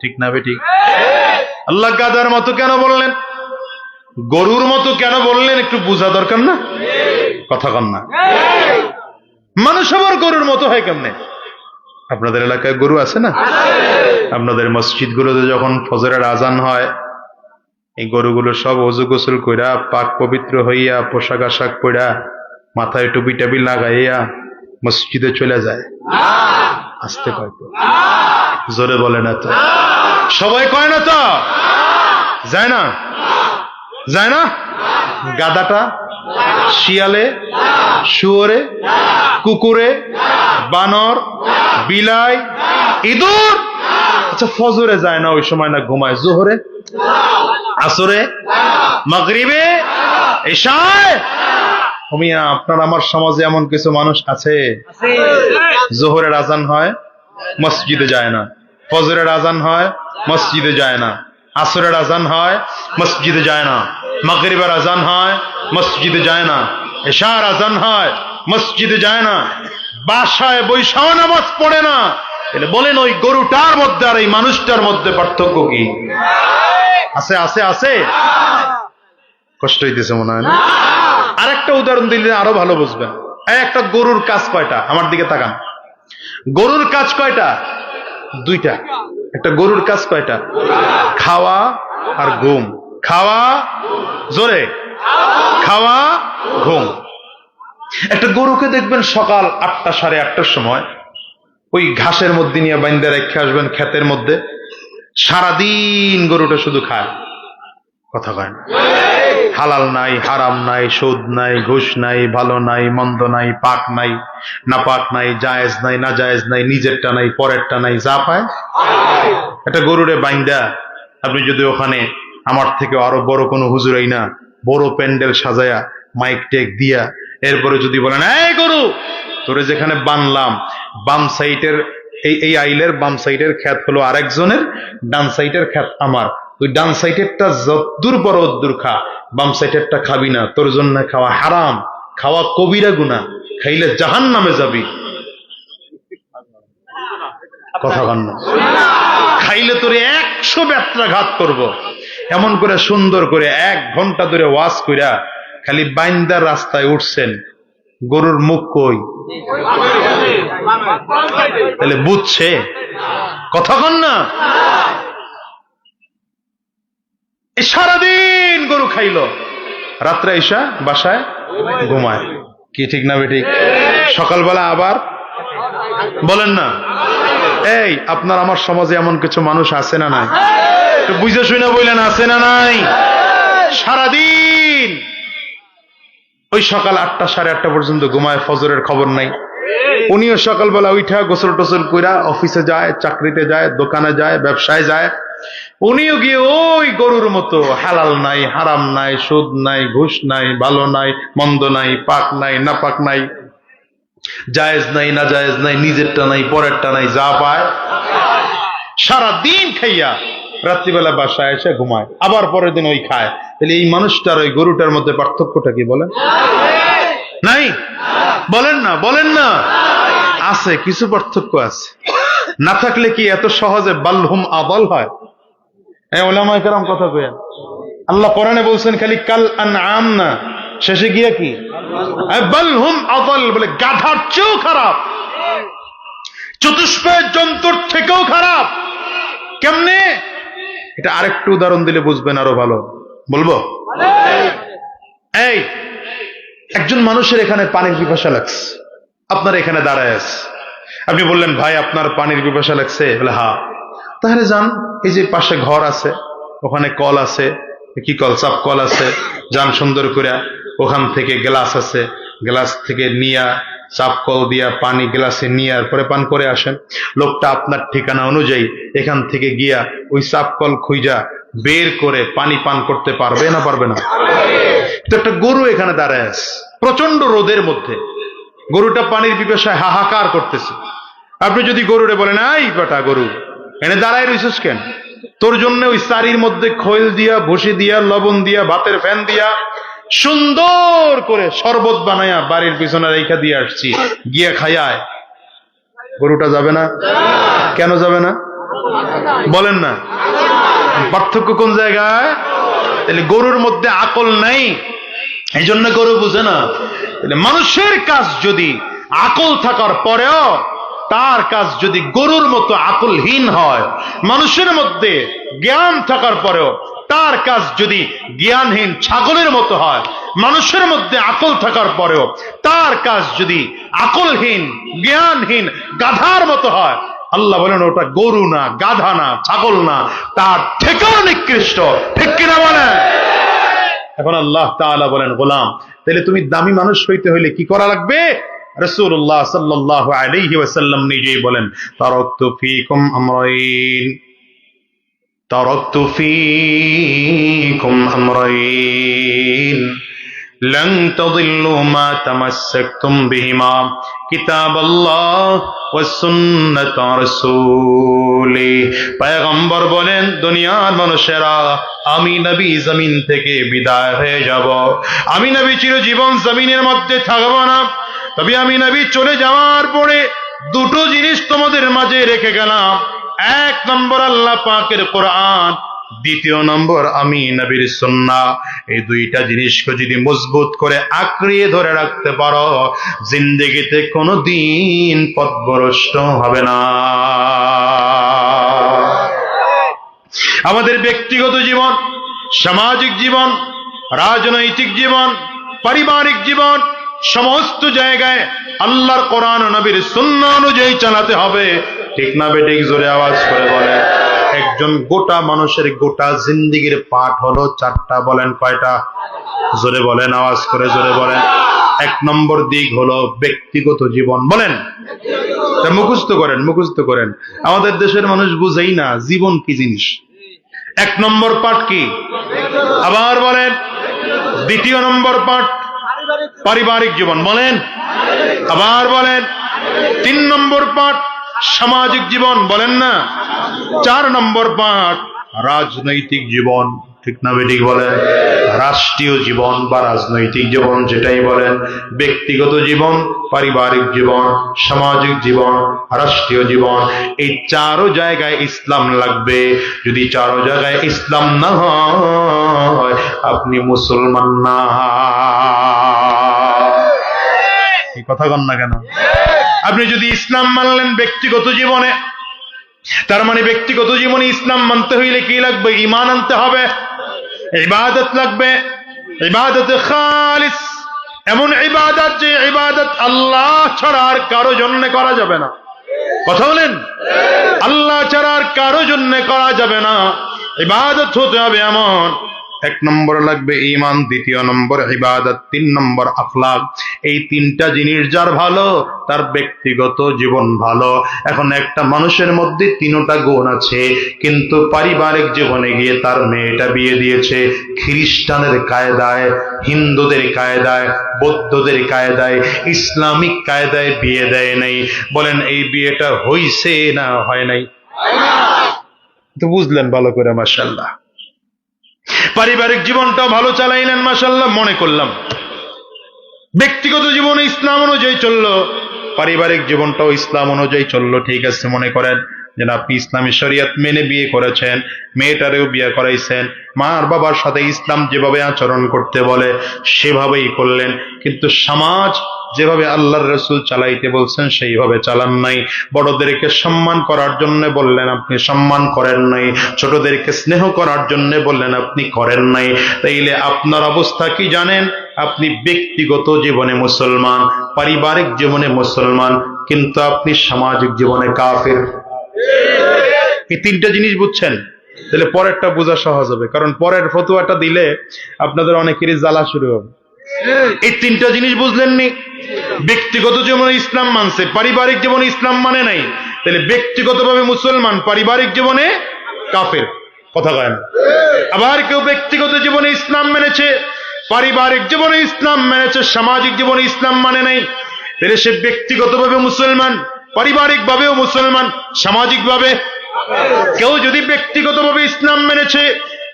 ঠিক না বেঠিক? আল্লাহ গাধার মতো কেন বললেন? গরুর মতো কেন বললেন? একটু বোঝা দরকার না? কথা কন না। মানুষ আবার গরুর মতো হয় কেমনে? আপনাদের এলাকায় গরু আছে না? আপনাদের মসজিদ গুলোতে যখন ফজরের আজান হয়, এই গরুগুলো সব ওযু গোসল কইরা, পাক পবিত্র হইয়া, পোশাক আশাক পইরা, মাথায় টুপি টাবি লাগাইয়া মসজিদে চলে যায়। আসতে কয় তো? জোরে বলে না তো? সবাই কয় না তো? যায় না? যায় না? গাদাটা শিয়ালে, শুয়োরে, কুকুরে, বানর, বিলাই, ইঁদুর, আচ্ছা ফজরে যায় না ওই সময় না ঘুমায়, জোহরে, আসরে, মাগরিবে, ইশায়? মিয়া আপনার আমার সমাজে এমন কিছু মানুষ আছে জোহরের আজান হয় মসজিদে যায় না, ফজরের আজান হয় মসজিদে যায় না, আসরের আজান হয় মসজিদে যায় না, মাগরিবের আজান হয় মসজিদে যায় না, ইশার আজান হয় মসজিদে যায় না, বাসায় বৈশাও নামাজ পড়ে না। তাহলে বলেন ওই গরুটার মধ্যে আর এই মানুষটার মধ্যে পার্থক্য কি আছে? আছে আছে কষ্ট হইতেছে মনে হয় না? আরেকটা উদাহরণ দিলে আরো ভালো বুঝবেন। একটা গরুর কাজ কয়টা? আমার দিকে তাকান। গরুর কাজ কয়টা? দুইটা। একটা গরুর কাজ কয়টা? খাওয়া আর ঘুম। খাওয়া, জোরে, খাওয়া, ঘুম। একটা গরুকে দেখবেন সকাল 8টা 8:30টার সময় ওই ঘাসের মধ্যে নিয়ে বাইন্দা রেখে আসবেন ক্ষেতের মধ্যে, সারাদিন গরুটা শুধু খায়, কথা কয় না। হালাল নাই, হারাম নাই, সুদ নাই, ঘুষ নাই, ভালো নাই, মন্দ নাই, পাক নাই, না পাক নাই, জায়েজ নাই, না জায়েজ নাই, নিজেরটা নাই, পরেরটা নাই, যা পায়। একটা গরুরে বাইন্দা আপনি যদি ওখানে আমার থেকে আরো বড় কোনো হুজুরাই না বড় প্যান্ডেল সাজায়া মাইক টেক দিয়া এরপরে যদি বলেন, এই গরু তোরে যেখানে বানলাম বাম সাইডের এই আইলের বাম সাইডের ক্ষেত হলো আরেকজনের, ডান সাইডের ক্ষেত আমার, তুই ডান সাইডেরটা যদ্দূর বড় অদ্দূর খা, বাম সাইডেরটা খাবি না, তোর জন্য খাওয়া হারাম, খাওয়া কবিরা গুনাহ, খাইলে জাহান্নামে যাবি। কথা বল না। খাইলে তোরে 100 ব্যত্রাঘাত করব। এমন করে সুন্দর করে 1 ঘন্টা ধরে ওয়াজ কইরা খালি বাইন্দার রাস্তায় উঠছেন, গরুর মুখ কই? তাহলে বুঝছে? কথা কন না। সারাদিন গরু খাইলো, রাত্রে ঈশা বাসায় ঘুমায়, কি ঠিক না বেঠিক? সকালবেলা আবার বলেন না। এই আপনার আমার সমাজে এমন কিছু মানুষ আছে না নাই? একটু বুঝে শুনে বললেন, আছে না নাই? সারাদিন ওই সকাল 8টা 8:30 পর্যন্ত ঘুমায়, ফজরের খবর নাই। উনিও সকালবেলা উঠা গোসল টোসল কইরা অফিসে যায়, চাকরিতে যায়, দোকানে যায়, ব্যবসায় যায়। উনিও গিয়ে ওই গরুর মতো হালাল নাই, হারাম নাই, সুদ নাই, ঘুষ নাই, ভালো নাই, মন্দ নাই, পাক নাই, না পাক নাই, জায়েজ নাই, না জায়েজ নাই, নিজেরটা নাই, পরেরটা নাই, যা পায় সারাদিন খাইয়া রাত্রিবেলা বাসায় এসে ঘুমায়, আবার পরের দিন ওই খায়। তাহলে এই মানুষটার ওই গরুটার মধ্যে পার্থক্যটা কি বলেন? নাই? বলেন না, বলেন না। আছে, কিছু পার্থক্য আছে। না থাকলে কি এত সহজে বালহুম আদাল হয়? ওলামায়ে কেরাম কথা কইয়া আল্লাহ কোরআনে বলছেন খালি কাল আনআম না, শেষে গিয়া কি বালহুম আদাল বলে, গাধার চেয়েও খারাপ, চতুষ্পদ জন্তুর থেকেও খারাপ। কেমনে? এটা আরেকটু উদাহরণ দিলে বুঝবেন আরো ভালো। বলবো? এই একজন মানুষের এখানে পানির পিপাসা লাগছে, আপনার এখানে দাঁড়ায় আছে, আপনি বললেন ভাই আপনার পানির পিপাসা লাগছে? বলে হ্যাঁ। তাহলে যান, এই যে পাশে ঘর আছে, ওখানে কল আছে, কি কল? চাপ কল আছে, যান সুন্দর করে, ওখান থেকে গ্লাস আছে, গ্লাস থেকে নিয়া চাপ কল দিয়া পানি গ্লাসে নিয়ে পরে পান করে আসেন। লোকটা আপনার ঠিকানা অনুযায়ী এখান থেকে গিয়া ওই চাপ কল খুঁজা বের করে পানি পান করতে পারবে না পারবে না? তো একটা গরু এখানে দাঁড়ায় আছে প্রচন্ড রোদের মধ্যে, গরুটা পানির পিপাসায় হাহাকার করতেছে। আপনি যদি গরুরে বলেন, এই বেটা গরু এনে দাঁড়ায় রইছিস কেন? তোর জন্য ওই সারির মধ্যে খৈল দিয়া, ভুসি দিয়া, লবণ দিয়া, ভাতের ফ্যান দিয়া সুন্দর করে শরবত বানায়া বাড়ির পিছনে রেখা দিয়ে আসছি, গিয়া খাইয়ায়, গরুটা যাবে না? কেন যাবে না বলেন না? পার্থক্য কোন জায়গায়? তাহলে গরুর মধ্যে আকল নাই, এই জন্য গরু বুঝে না। মানুষের কাজ যদি আকল থাকার পরেও তার কাজ যদি গরুর মতো আকলহীন হয়, মানুষের মধ্যে জ্ঞান থাকার পরেও তার কাজ যদি জ্ঞানহীন ছাগলের মতো হয়, মানুষের মধ্যে আকল থাকার পরেও তার কাজ যদি আকলহীন জ্ঞানহীন গাধার মতো হয়, আল্লাহ বলেন ওটা গরু না, গাধা না, ছাগল না, তার থেকেও নিকৃষ্ট। ঠিক কিনা বলেন? এখন আল্লাহ তাআলা বলেন, গোলাম তাহলে তুমি দামি মানুষ হইতে হইলে কি করা লাগবে? রাসূলুল্লাহ সাল্লাল্লাহু আলাইহি ওয়াসাল্লাম নিজেই বলেন, তারাকতু ফীকুম আমরাইন, তারাকতু ফীকুম আমরাইন লান তাদিল্লু মা তামাসসাকতুম বিহিমা কিতাবাল্লাহ ওয়া সুন্নাত রাসূলি। পয়গম্বর বলেন, দুনিয়ার মানুষেরা, আমি নবী জমিন থেকে বিদায় হয়ে যাব, আমি নবী চিরজীবন জমিনের মধ্যে থাকব না, তবে আমি নবী চলে যাওয়ার পরে দুটো জিনিস তোমাদের মাঝে রেখে গেলাম। এক নম্বর আল্লাহ পাকের কোরআন, দ্বিতীয় নম্বর আমি নবীর সুন্নাহ। এই দুইটা জিনিসকে যদি মজবুত করে আঁকড়িয়ে ধরে রাখতে পারো, জিন্দেগিতে কোনোদিন পথভ্রষ্ট হবে না। আমাদের ব্যক্তিগত জীবন, সামাজিক জীবন, রাজনৈতিক জীবন, পারিবারিক জীবন, সমস্ত জায়গায় আল্লাহর কোরআন ও নবীর সুন্নাহ অনুযায়ী চালাতে হবে। ঠিক না বেঠিক? জোরে আওয়াজ করে বলে। একজন গোটা মানুষের গোটা জিন্দেগির পাঠ হলো চারটা। বলেন কয়টা? জোরে বলেন, আওয়াজ করে জোরে বলেন। এক নম্বর দিক হলো ব্যক্তিগত জীবন। বলেন, মুখস্থ করেন, মুখস্থ করেন। আমাদের দেশের মানুষ বুঝেই না জীবন কি জিনিস। এক নম্বর পাঠ কি? আবার বলেন। দ্বিতীয় নম্বর পাঠ পারিবারিক জীবন। বলেন, আবার বলেন। তিন নম্বর পাঠ সামাজিক জীবন। বলেন না। চার নম্বর পাঠ রাজনৈতিক জীবন। ঠিক না বেঠিক? বলেন। রাষ্ট্রীয় জীবন বা রাজনৈতিক জীবন যেটাই বলেন, ব্যক্তিগত জীবন, পারিবারিক জীবন, সামাজিক জীবন, রাষ্ট্রীয় জীবন, এই চারো জায়গায় ইসলাম লাগবে। যদি চারো জায়গায় ইসলাম না হয়, আপনি মুসলমান না। এই কথা কন না কেন? আপনি যদি ইসলাম মানলেন ব্যক্তিগত জীবনে, তার মানে ব্যক্তিগত জীবনে ইসলাম মানতে হইলে কি লাগবে? ঈমান আনতে হবে, ইবাদত লাগবে, ইবাদত খালিস, এমন ইবাদত যে ইবাদত আল্লাহ ছাড়া আর কারো জন্য করা যাবে না। কথা বলেন। আল্লাহ ছাড়া আর কারো জন্য করা যাবে না। ইবাদত হতে হবে এমন। এক নম্বর লাগবে ঈমান, দ্বিতীয় নম্বর ইবাদত, তিন নম্বর আখলাক। এই তিনটা জিনিস যার ভালো, তার ব্যক্তিগত জীবন ভালো। এখন একটা মানুষের মধ্যে তিনটা গুণ আছে, কিন্তু পারিবারিক জীবনে গিয়ে তার মেয়েটা বিয়ে দিয়েছে খ্রিস্টানের কায়দায়, হিন্দুদের কায়দায়, বৌদ্ধদের কায়দায়, ইসলামিক কায়দায় বিয়ে দেয় নাই। বলেন, এই বিয়েটা হইছে না হয় নাই? তো বুঝলেন ভালো করে, মাশাআল্লাহ। পারিবারিক জীবনটাও ভালো চালাইলেন, মাশাআল্লাহ, মনে করলাম। ব্যক্তিগত জীবনে ইসলাম অনুযায়ী চললো, পারিবারিক জীবনটাও ইসলাম অনুযায়ী চললো। ঠিক আছে, মনে করেন যে আপনি ইসলামী শরীয়ত মেনে বিয়ে করেছেন, মেয়েটারেও বিয়ে করাইছেন, মা আর বাবার সাথে ইসলাম যেভাবে আচরণ করতে বলে সেভাবেই করলেন, কিন্তু সমাজ যেভাবে আল্লাহর রাসূল চালাইতে বলছেন সেইভাবে চালান নাই। বড়দেরকে সম্মান করার জন্য বললেন, আপনি সম্মান করেন নাই। ছোটদেরকে স্নেহ করার জন্য বললেন, আপনি করেন নাই। তাইলে আপনার অবস্থা কি জানেন? আপনি ব্যক্তিগত জীবনে মুসলমান, পারিবারিক জীবনে মুসলমান, কিন্তু আপনি সামাজিক জীবনে কাফের। এই তিনটা জিনিস বুঝছেন? তাহলে পরেরটা বোঝা সহজ হবে, কারণ পরের ফতোয়াটা দিলে আপনাদের অনেকেরই জ্বালা শুরু হবে। এই তিনটা জিনিস বুঝলেন নি? ব্যক্তিগত জীবনে ইসলাম মানছে, পারিবারিক জীবনে ইসলাম মানে নাই, তাহলে ব্যক্তিগতভাবে মুসলমান, পারিবারিক জীবনে কাফের। কথা কয় না? আবার কেউ ব্যক্তিগত জীবনে ইসলাম মেনেছে, পারিবারিক জীবনে ইসলাম মেনেছে, সামাজিক জীবনে ইসলাম মানে নাই, তাহলে সে ব্যক্তিগতভাবে মুসলমান, পারিবারিক ভাবেও মুসলমান, সামাজিক ভাবে। কেউ যদি ব্যক্তিগতভাবে ইসলাম মেনেছে,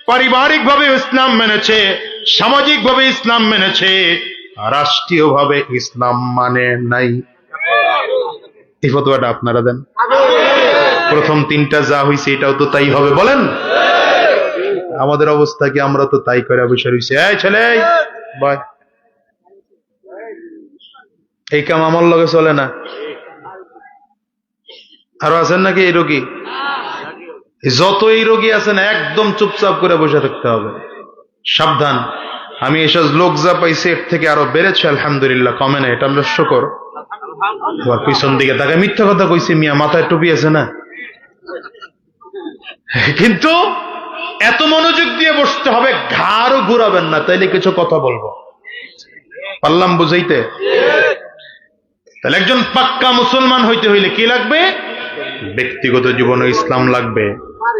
পারিবারিক ভাবে ইসলাম মেনেছে, সামাজিক ভাবে ইসলাম মেনেছে, রাষ্ট্রীয় ভাবে ইসলাম মানে নাই, এই ফতোয়াটা আপনারা দেন। প্রথম তিনটা যা হইছে এটাও তো তাই হবে। বলেন, আমাদের অবস্থা কি? আমরা তো তাই করে বসে রয়েছি। এই ছেলে, বয়, এই কাম আমার লগে চলে না। আরো আছেন নাকি এই রোগী? যত এই রোগী আছেন একদম চুপচাপ করে বসে থাকতে হবে। সাবধান, আমি এসব লোক যা পাইছি এর থেকে আরো বেড়েছে, আলহামদুলিল্লাহ, কমে না, এটা আমরা শুকর। পিছন দিকে তাকে মিথ্যা কথা কইছি, মিয়া মাথায় টুপি আছে না, কিন্তু এত মনোযোগ দিয়ে বসতে হবে, ঘাড়ও ঘুরাবেন না, তাইলে কিছু কথা বলবো। পারলাম বুঝাইতে? তাহলে একজন পাক্কা মুসলমান হইতে হইলে কি লাগবে? ব্যক্তিগত জীবনে ইসলাম লাগবে,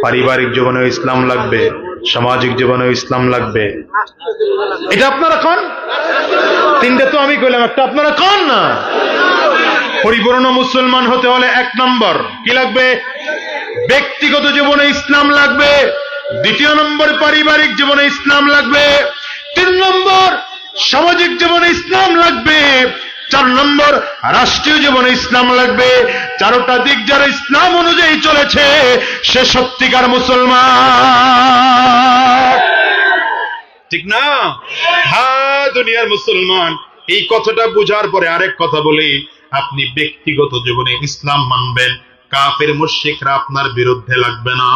পারিবারিক জীবনেও ইসলাম লাগবে, সামাজিক জীবনেও ইসলাম লাগবে। এটা আপনারা কন, তিনটা তো আমি কইলাম, একটা আপনারা কন না। পরিপূর্ণ মুসলমান হতে হলে 1 নম্বর কি লাগবে? ব্যক্তিগত জীবনে ইসলাম লাগবে। 2 নম্বর পারিবারিক জীবনে ইসলাম লাগবে। 3 নম্বর সামাজিক জীবনে ইসলাম লাগবে। 4 নম্বর রাষ্ট্রীয় জীবনে ইসলাম লাগবে। 4টা দিক যারা ইসলাম অনুযায়ী চলেছে সে সত্যিকার মুসলমান, ঠিক না? হ্যাঁ, দুনিয়ার মুসলমান। এই কথাটা বোঝার পরে আরেক কথা বলি, আপনি ব্যক্তিগত জীবনে ইসলাম মানবেন, কাফের মুশরিকরা আপনার বিরুদ্ধে লাগবে না।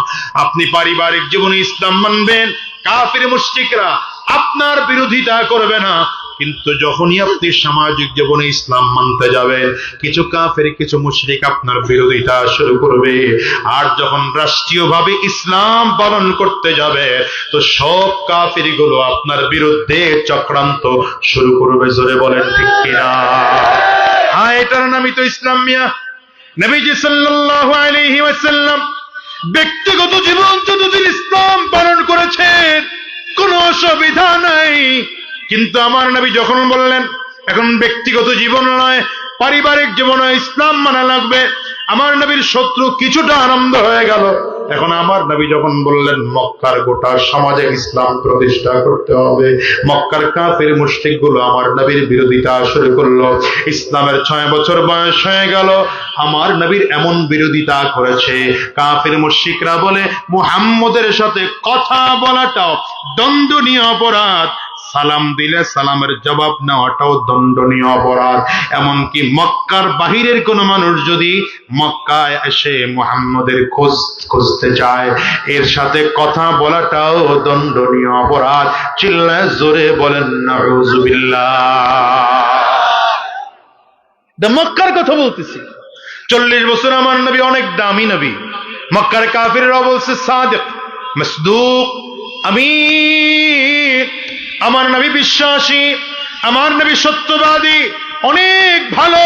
আপনি পারিবারিক জীবনে ইসলাম মানবেন, কাফের মুশরিকরা আপনার বিরোধিতা করবে না। কিন্তু যখনই আপনি সামাজিক জীবনে ইসলাম মানতে যাবেন, কিছু কাফের কিছু মুশরিক আপনার বিরোধিতা শুরু করবে। আর যখন রাষ্ট্রীয়ভাবে ইসলাম পালন করতে যাবে, তো সব কাফেরগুলো আপনার বিরুদ্ধে চক্রান্ত শুরু করবে। জোরে বলেন ঠিক কিনা? হ্যাঁ, এটার নামই তো ইসলাম মিয়া। নবীজি সাল্লাল্লাহু আলাইহি ওয়াসাল্লাম ব্যক্তিগত জীবন যতদিন ইসলাম পালন করেছেন কোনো অসুবিধা নাই। কিন্তু আমার নবী যখন বললেন এখন ব্যক্তিগত জীবন নয়, পারিবারিক জীবনে ইসলাম মানা লাগবে, আমার নবীর শত্রু কিছুটা আনন্দ হয়ে গেল। এখন আমার নবী যখন বললেন মক্কার গোটা সমাজে ইসলাম প্রতিষ্ঠা করতে হবে, মক্কার কাফের মুশরিকগুলো আমার নবীর বিরোধিতা শুরু করলো। ইসলামের 6 বছর বয়স হয়ে গেল, আমার নবীর এমন বিরোধিতা করেছে, কাফের মুশরিকরা বলে মুহাম্মদের সাথে কথা বলাটাও দণ্ডনীয় অপরাধ, সালাম দিলে সালামের জবাব নেওয়াটাও দণ্ডনীয় অপরাধ। এমনকি মক্কার বাহিরের কোন মানুষ যদি মক্কায় এসে মুহাম্মদের খোঁজ খুঁজতে চায়, এর সাথে কথা বলাটাও দণ্ডনীয় অপরাধ। চিল্লায় জোরে বলেন নাউযুবিল্লাহ। মক্কার কথা বলতেছি। 40 বছর আমার নবী অনেক দামি নবী। মক্কার কাফিররা বলছে সাদিক, মাসদুক, আমিন। আমার নবী বিশ্বাসী, আমার নবী সত্যবাদী, অনেক ভালো।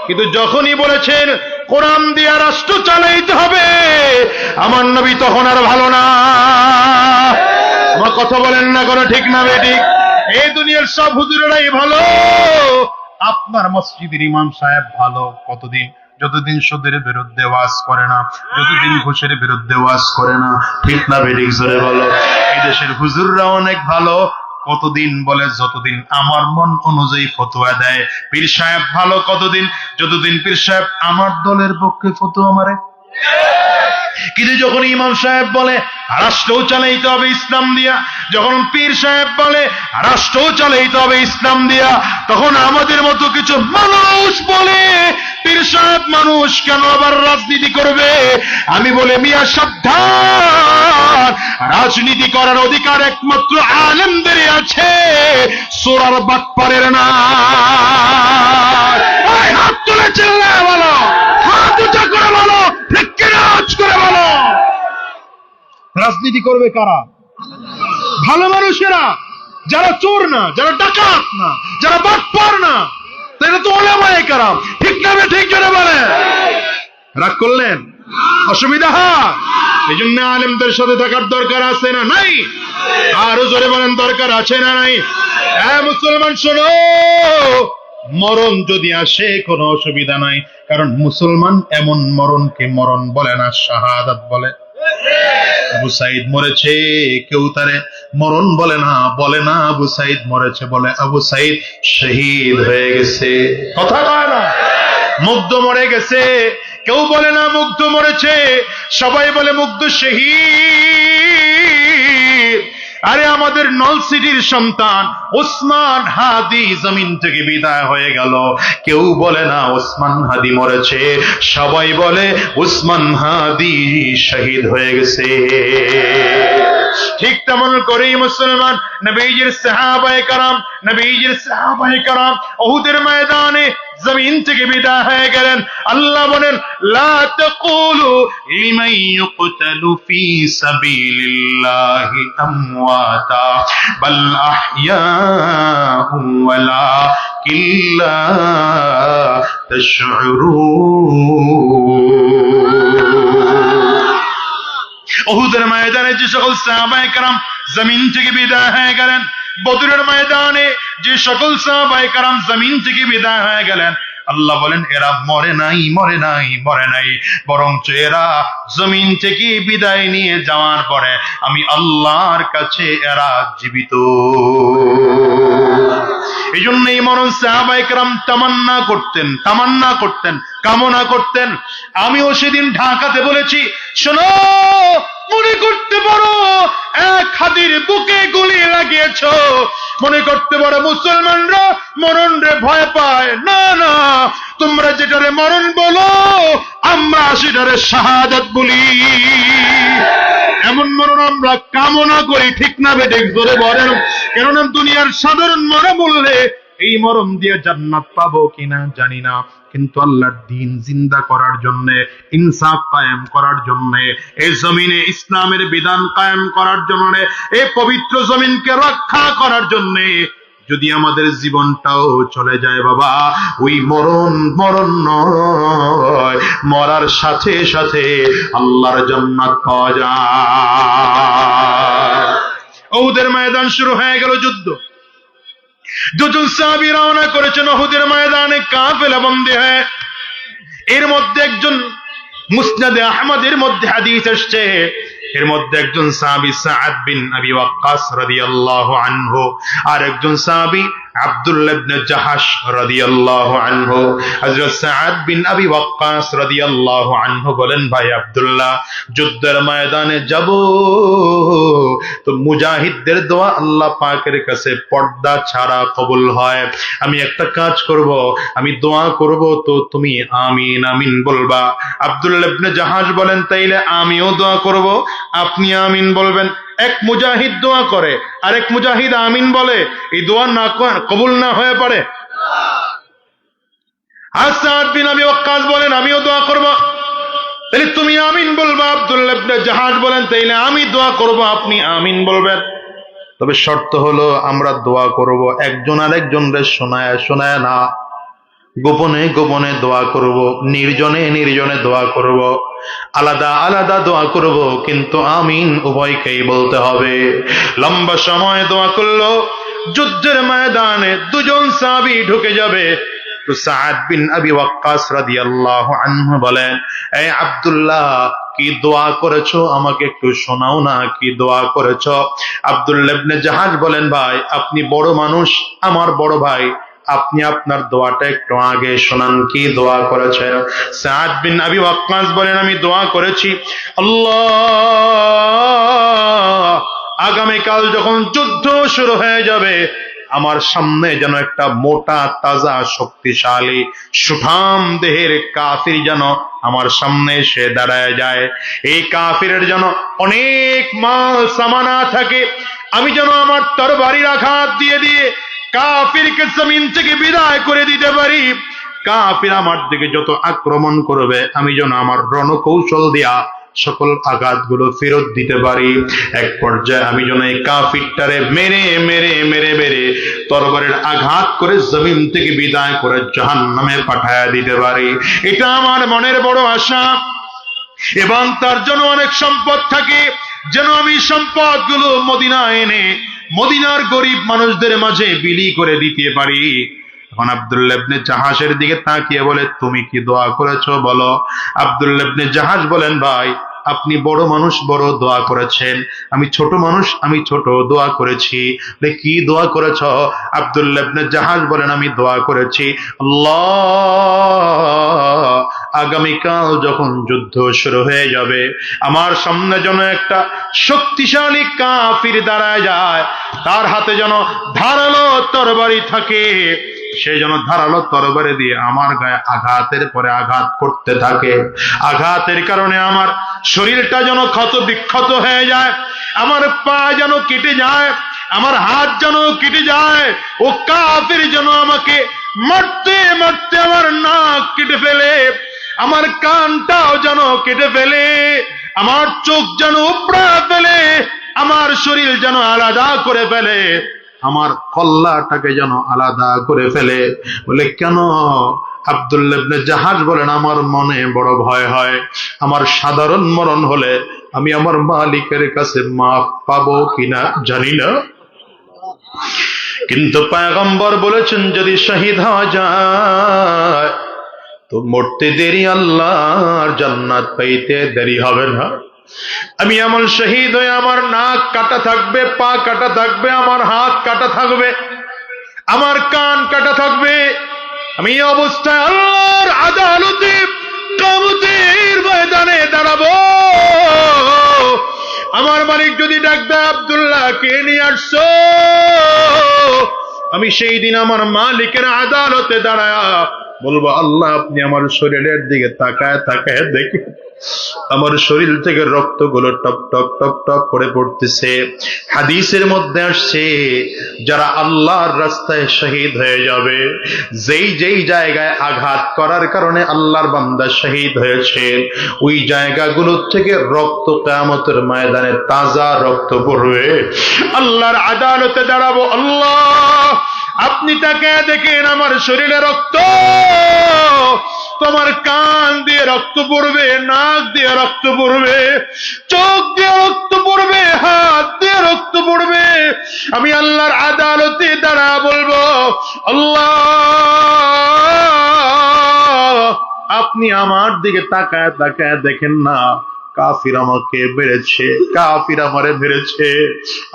কিন্তু যখনই বলেছেন কোরআন দিয়ে রাষ্ট্র চালাইতে হবে, আমার নবী তখন আর ভালো না। আমার কথা বলেন না কোনো ঠিক না বেঠিক? এই দুনিয়ার সব হুজুরেরাই ভালো, আপনার মসজিদের ইমাম সাহেব ভালো কতদিন? যতদিন সুদের বিরুদ্ধে ওয়াজ করে না, যতদিন ঘুষের বিরুদ্ধে ওয়াজ করে না, ঠিক না বেঠিক? জোরে বলো। এই দেশের হুজুররা অনেক ভালো কতদিন? বলে যতদিন আমার মন অনুযায়ী ফতোয়া দেয়। পীর সাহেব ভালো কতদিন? যতদিন পীর সাহেব আমার দলের পক্ষে ফতোয়া মারে। কিন্তু যখন ইমাম সাহেব বলে রাষ্ট্রও চালাইতে হবে ইসলাম দিয়া, যখন পীর সাহেব বলে রাষ্ট্রও চালাইতে হবে ইসলাম দিয়া, তখন আমাদের মতো কিছু মানুষ বলে পীর সাহেব মানুষ কেন আবার রাজনীতি করবে? আমি বলে মিয়া সাবধান, রাজনীতি করার অধিকার একমাত্র আলেমদের আছে, সোরার বাটপারের না। হাত তুলে চিল্লায় বলো, হাত উঁচা করে বলো, ঠিক কিনা আওয়াজ করে বলো। রাজনীতি করবে কারা? ভালো মানুষেরা, যারা চোর না, যারা ডাকাত না, যারা বাটপার না, তারা তো ওলামায়ে কেরাম, ঠিক না? ঠিক জোরে বলেন। রাগ করলেন? অসুবিধা হয়? এই জন্য আলেমদের সাথে থাকার দরকার আছে না নাই? আরো জোরে বলেন, দরকার আছে না নাই? হ্যাঁ মুসলমান শোনো, মরণ যদি আসে কোনো অসুবিধা নাই, কারণ মুসলমান এমন মরণকে মরণ বলে না, শাহাদাত বলে। আবু সাইদ মরেছে, কেউ তারে মরণ বলে না, বলে না আবু সাইদ মরেছে, বলে আবু সাইদ শহীদ হয়ে গেছে। কথা কয় না? মুগ্ধ মরে গেছে, কেউ বলে না মুগ্ধ মরেছে, সবাই বলে মুগ্ধ শহীদ। আরে আমাদের নলসিটির সন্তান ওসমান হাদি জমিন থেকে বিদায় হয়ে গেল, কেউ বলে না ওসমান হাদি মরেছে, সবাই বলে ওসমান হাদি শহীদ হয়ে গেছে। ঠিক তেমন করেই মুসলমান নবীজির সাহাবায়ে কেরাম উহুদের ময়দানে জমিন থেকে বিদায় হয়ে গেলেন। আল্লাহ বলেন লা তাকুলু লিমান ইউকতালু ফি সাবিলিল্লাহি আমওয়াতা বাল আহইয়াউ ওয়ালাকিন লা তাশউরুন। উহুদের ময়দানে যে সকল সাহাবায়ে কেরাম জমিন থেকে বিদায় হয়ে গেলেন, বদরের ময়দানে যে সকল সাহাবায়ে কেরাম জমিন থেকে বিদায় হয়ে গেলেন, আল্লাহ বলেন এরা মরে নাই, মরে নাই, মরে নাই, বরঞ্চ এরা জমিন থেকে বিদায় নিয়ে যাওয়ার পরে আমি আল্লাহর কাছে এরা জীবিত। এই জন্য এই মরণ সাহাবায়ে কেরাম তামান্না করতেন, কামনা করতেন। আমিও সেদিন ঢাকাতে বলেছি, শোনো, মনে করতে পারো এক হাদির বুকে গুলি লাগিয়েছ, মনে করতে পারো মুসলমানরা মরণ রে ভয় পায়, না না, তোমরা যেটারে মরণ বলো আমরা সেটারে শাহাদাত বলি। এমন মরণ আমরা কামনা করি, ঠিক না বেঠিক জোরে বলেন? কেননা দুনিয়ার সাধারণ মরণ বললে এই মরণ দিয়ে জান্নাত পাবো কিনা জানি না, কিন্তু আল্লাহর দ্বীন জিন্দা করার জন্য, ইনসাফ কায়েম করার জন্য, এই জমিনে ইসলামের বিধান কায়েম করার জন্য, এই পবিত্র জমিনকে রক্ষা করার জন্য যদি আমাদের জীবনটাও চলে যায় বাবা, ওই মরণ নয়, মরার সাথে সাথে আল্লাহর জান্নাত পাওয়া যায়। উহুদের ময়দান শুরু হয়ে গেল, দুজন সাহাবী রওনা করেছেন উহুদের ময়দানে, কাফেলা বন্দী হয়। এর মধ্যে একজন, মুসনাদে আহমদের মধ্যে হাদিস আসছে, এর মধ্যে একজন সাহাবী সাআদ বিন আবি ওয়াক্কাস রাদিয়াল্লাহু আনহু, আর একজন সাহাবী আব্দুল্লাহ ইবনে জাহাশ রাদিয়াল্লাহু আনহু। হযরত সাআদ বিন আবি ওয়াক্কাস রাদিয়াল্লাহু আনহু বলেন, ভাই আব্দুল্লাহ, যুদ্ধের ময়দানে যাব তো মুজাহিদদের দোয়া আল্লাহ পাকের কাছে পর্দা ছাড়া কবুল হয়। আমি একটা কাজ করব, আমি দোয়া করব তো তুমি আমিন আমিন বলবা। আব্দুল্লাহ ইবনে জাহাশ বলেন, তাইলে আমিও দোয়া করব, আপনি আমিন বলবেন। এক মুজাহিদ দোয়া করে, আরেক মুজাহিদ আমিন বলে, এই দোয়া না কবুল না হয়ে পারে? সাআদ বিন আবি ওয়াক্কাস বলেন, আমিও দোয়া করব, তাহলে তুমি আমিন বলবা। আব্দুল্লাহ ইবনে জাহাশ বলেন, তাইলে আমি দোয়া করব, আপনি আমিন বলবেন। তবে শর্ত হলো আমরা দোয়া করব একজন আরেকজনকে শোনায় না, গোপনে গোপনে দোয়া করব, নির্জনে নির্জনে দোয়া করব, আলাদা আলাদা দোয়া করব, কিন্তু আমিন উভয়কেই বলতে হবে। লম্বা সময় দোয়া করলো, যুদ্ধের ময়দানে দুজন সাহাবী ঢুকে যাবে। তো সাআদ বিন আবি ওয়াক্কাস রাদিয়াল্লাহু আনহু বলেন, এই আব্দুল্লাহ, কি দোয়া করেছো আমাকে একটু শোনাও না, কি দোয়া করেছো? আব্দুল্লাহ ইবনে জাহাশ বলেন, ভাই আপনি বড় মানুষ, আমার বড় ভাই, আপনি আপনার দোয়াটা একটু আগে শোনান, কি দোয়া করেছেন? সাআদ বিন আবি ওয়াক্কাস বলেন, আমি দোয়া করেছি, আল্লাহ, আগামীকাল যখন যুদ্ধ শুরু হয়ে যাবে আমার সামনে যেন একটা মোটা তাজা শক্তিশালী সুঠাম দেহের কাফির যেন আমার সামনে এসে দাঁড়ায় যায়। এই কাফিরের যেন অনেক মাল সামানা থাকে, আমি যেন আমার তরবারির আঘাত দিয়ে দিয়ে কাফিরকে জমিন থেকে বিদায় করে দিতে পারি। কাফির আমার দিকে যত আক্রমণ করবে আমি যেন আমার রণকৌশল দিয়া সকল আঘাতগুলো ফেরত দিতে পারি। এক পর্যায়ে আমি যেন এই কাফিরটারে মেরে মেরে মেরে মেরে তরবারের আঘাত করে জমিন থেকে বিদায় করে জাহান্নামে পাঠায়া দিতে পারি। এটা আমার মনের বড় আশা। এবং তার জন্য অনেক সম্পদ থাকে, যেন আমি সম্পদগুলো মদিনায় এনে মদিনার গরিব মানুষদের মাঝে বিলি করে দিতে পারি। এখন আব্দুল্লাহ ইবনে জাহাশের দিকে তাকিয়ে বলে, তুমি কি দোয়া করেছো বলো? আব্দুল্লাহ ইবনে জাহাশ বলেন, ভাই আপনি বড় মানুষ, বড় দোয়া করেছেন, আমি ছোট মানুষ, আমি ছোট দোয়া করেছি। কি দোয়া করেছ? আব্দুল্লাহ ইবনে জাহাশ বলেন, আমি দোয়া করেছি, আল্লাহ, আগামীকাল যখন যুদ্ধ শুরু হয়ে যাবে আমার সামনে যেন একটা শক্তিশালী কাফির দাঁড়ায় যায়, তার হাতে যেন ধারালো তরবারি থাকে, সে যেন ধারালো তরবারি দিয়ে আমার গায়ে আঘাতের পরে আঘাত করতে থাকে। আঘাতের কারণে আমার শরীরটা যেন ক্ষত বিক্ষত হয়ে যায়, আমার পা যেন কেটে যায়, আমার হাত যেন কেটে যায়। ও কাফির যেন আমাকে মারতে মারতে আমার নাক কেটে ফেলে, আমার কানটাও যেন কেটে ফেলে, আমার চোখ যেন উপড়া ফেলে, আমার শরীর যেন আলাদা করে ফেলে, আমার কল্লাটাকে যেন আলাদা করে ফেলে। বলে কেন? আব্দুল্লাহ ইবনে জাহাশ বলেন, আমার মনে বড় ভয় হয়, আমার সাধারণ মরণ হলে আমি আমার মালিকের কাছে মাফ পাবো কিনা জানি না, কিন্তু পয়গম্বর বলেছেন যদি শহীদ হওয়া যায় তো মরতে দেরি, আল্লাহর জান্নাত পাইতে দেরি হবে না। আমি এমন শহীদ হয়ে আমার নাক কাটা থাকবে, পা কাটা থাকবে, আমার হাত কাটা থাকবে, আমার কান কাটা থাকবে, আমি এই অবস্থায় আল্লাহর আদালতে কিয়ামতের ময়দানে দাঁড়াবো। আমার মালিক যদি ডাক দেয় আব্দুল্লাহ কে নিয়ে আসছো, আমি সেই দিন আমার মালিকের আদালতে দাঁড়ায়া বলবো আল্লাহ আপনি আমার শরীরের দিকে তাকায় তাকায় দেখে আমার শরীর থেকে রক্তগুলো টপ টপ টপ টপ করে পড়তেছে। হাদিসের মধ্যে আসছে যারা আল্লাহর রাস্তায় শহীদ হয়ে যাবে, যেই যেই জায়গায় আঘাত করার কারণে আল্লাহর বান্দা শহীদ হয়েছে, ওই জায়গাগুলো থেকে রক্ত কিয়ামতের ময়দানে তাজা রক্ত পড়বে। আল্লাহর আদালতে দাঁড়াবো, আল্লাহ আপনি তাকে দেখেন আমার শরীরে রক্ত, তোমার কান দিয়ে রক্ত পড়বে, নাক দিয়ে রক্ত পড়বে, চোখ দিয়ে রক্ত পড়বে, হাত দিয়ে রক্ত পড়বে। আমি আল্লাহর আদালতে দাঁড়া বলবো আল্লাহ আপনি আমার দিকে তাকায় তাকায় দেখেন না, কাফির আমাকে মেরেছে, কাফির আমারে মেরেছে,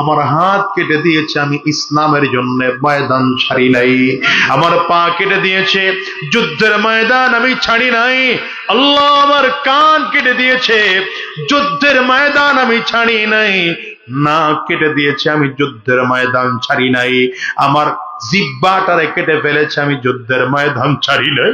আমার হাত কেটে দিয়েছে, আমি ইসলামের জন্য ময়দান ছাড়ি নাই, আমার পা কেটে দিয়েছে, যুদ্ধের ময়দান আমি ছাড়ি নাই, আল্লাহ আমার কান কেটে দিয়েছে, যুদ্ধের ময়দান আমি ছাড়ি নাই, নাক কেটে দিয়েছে, আমি যুদ্ধের ময়দান ছাড়ি নাই, আমার জিহ্বাটারে কেটে ফেলেছে, আমি যুদ্ধের ময়দান ছাড়ি নাই।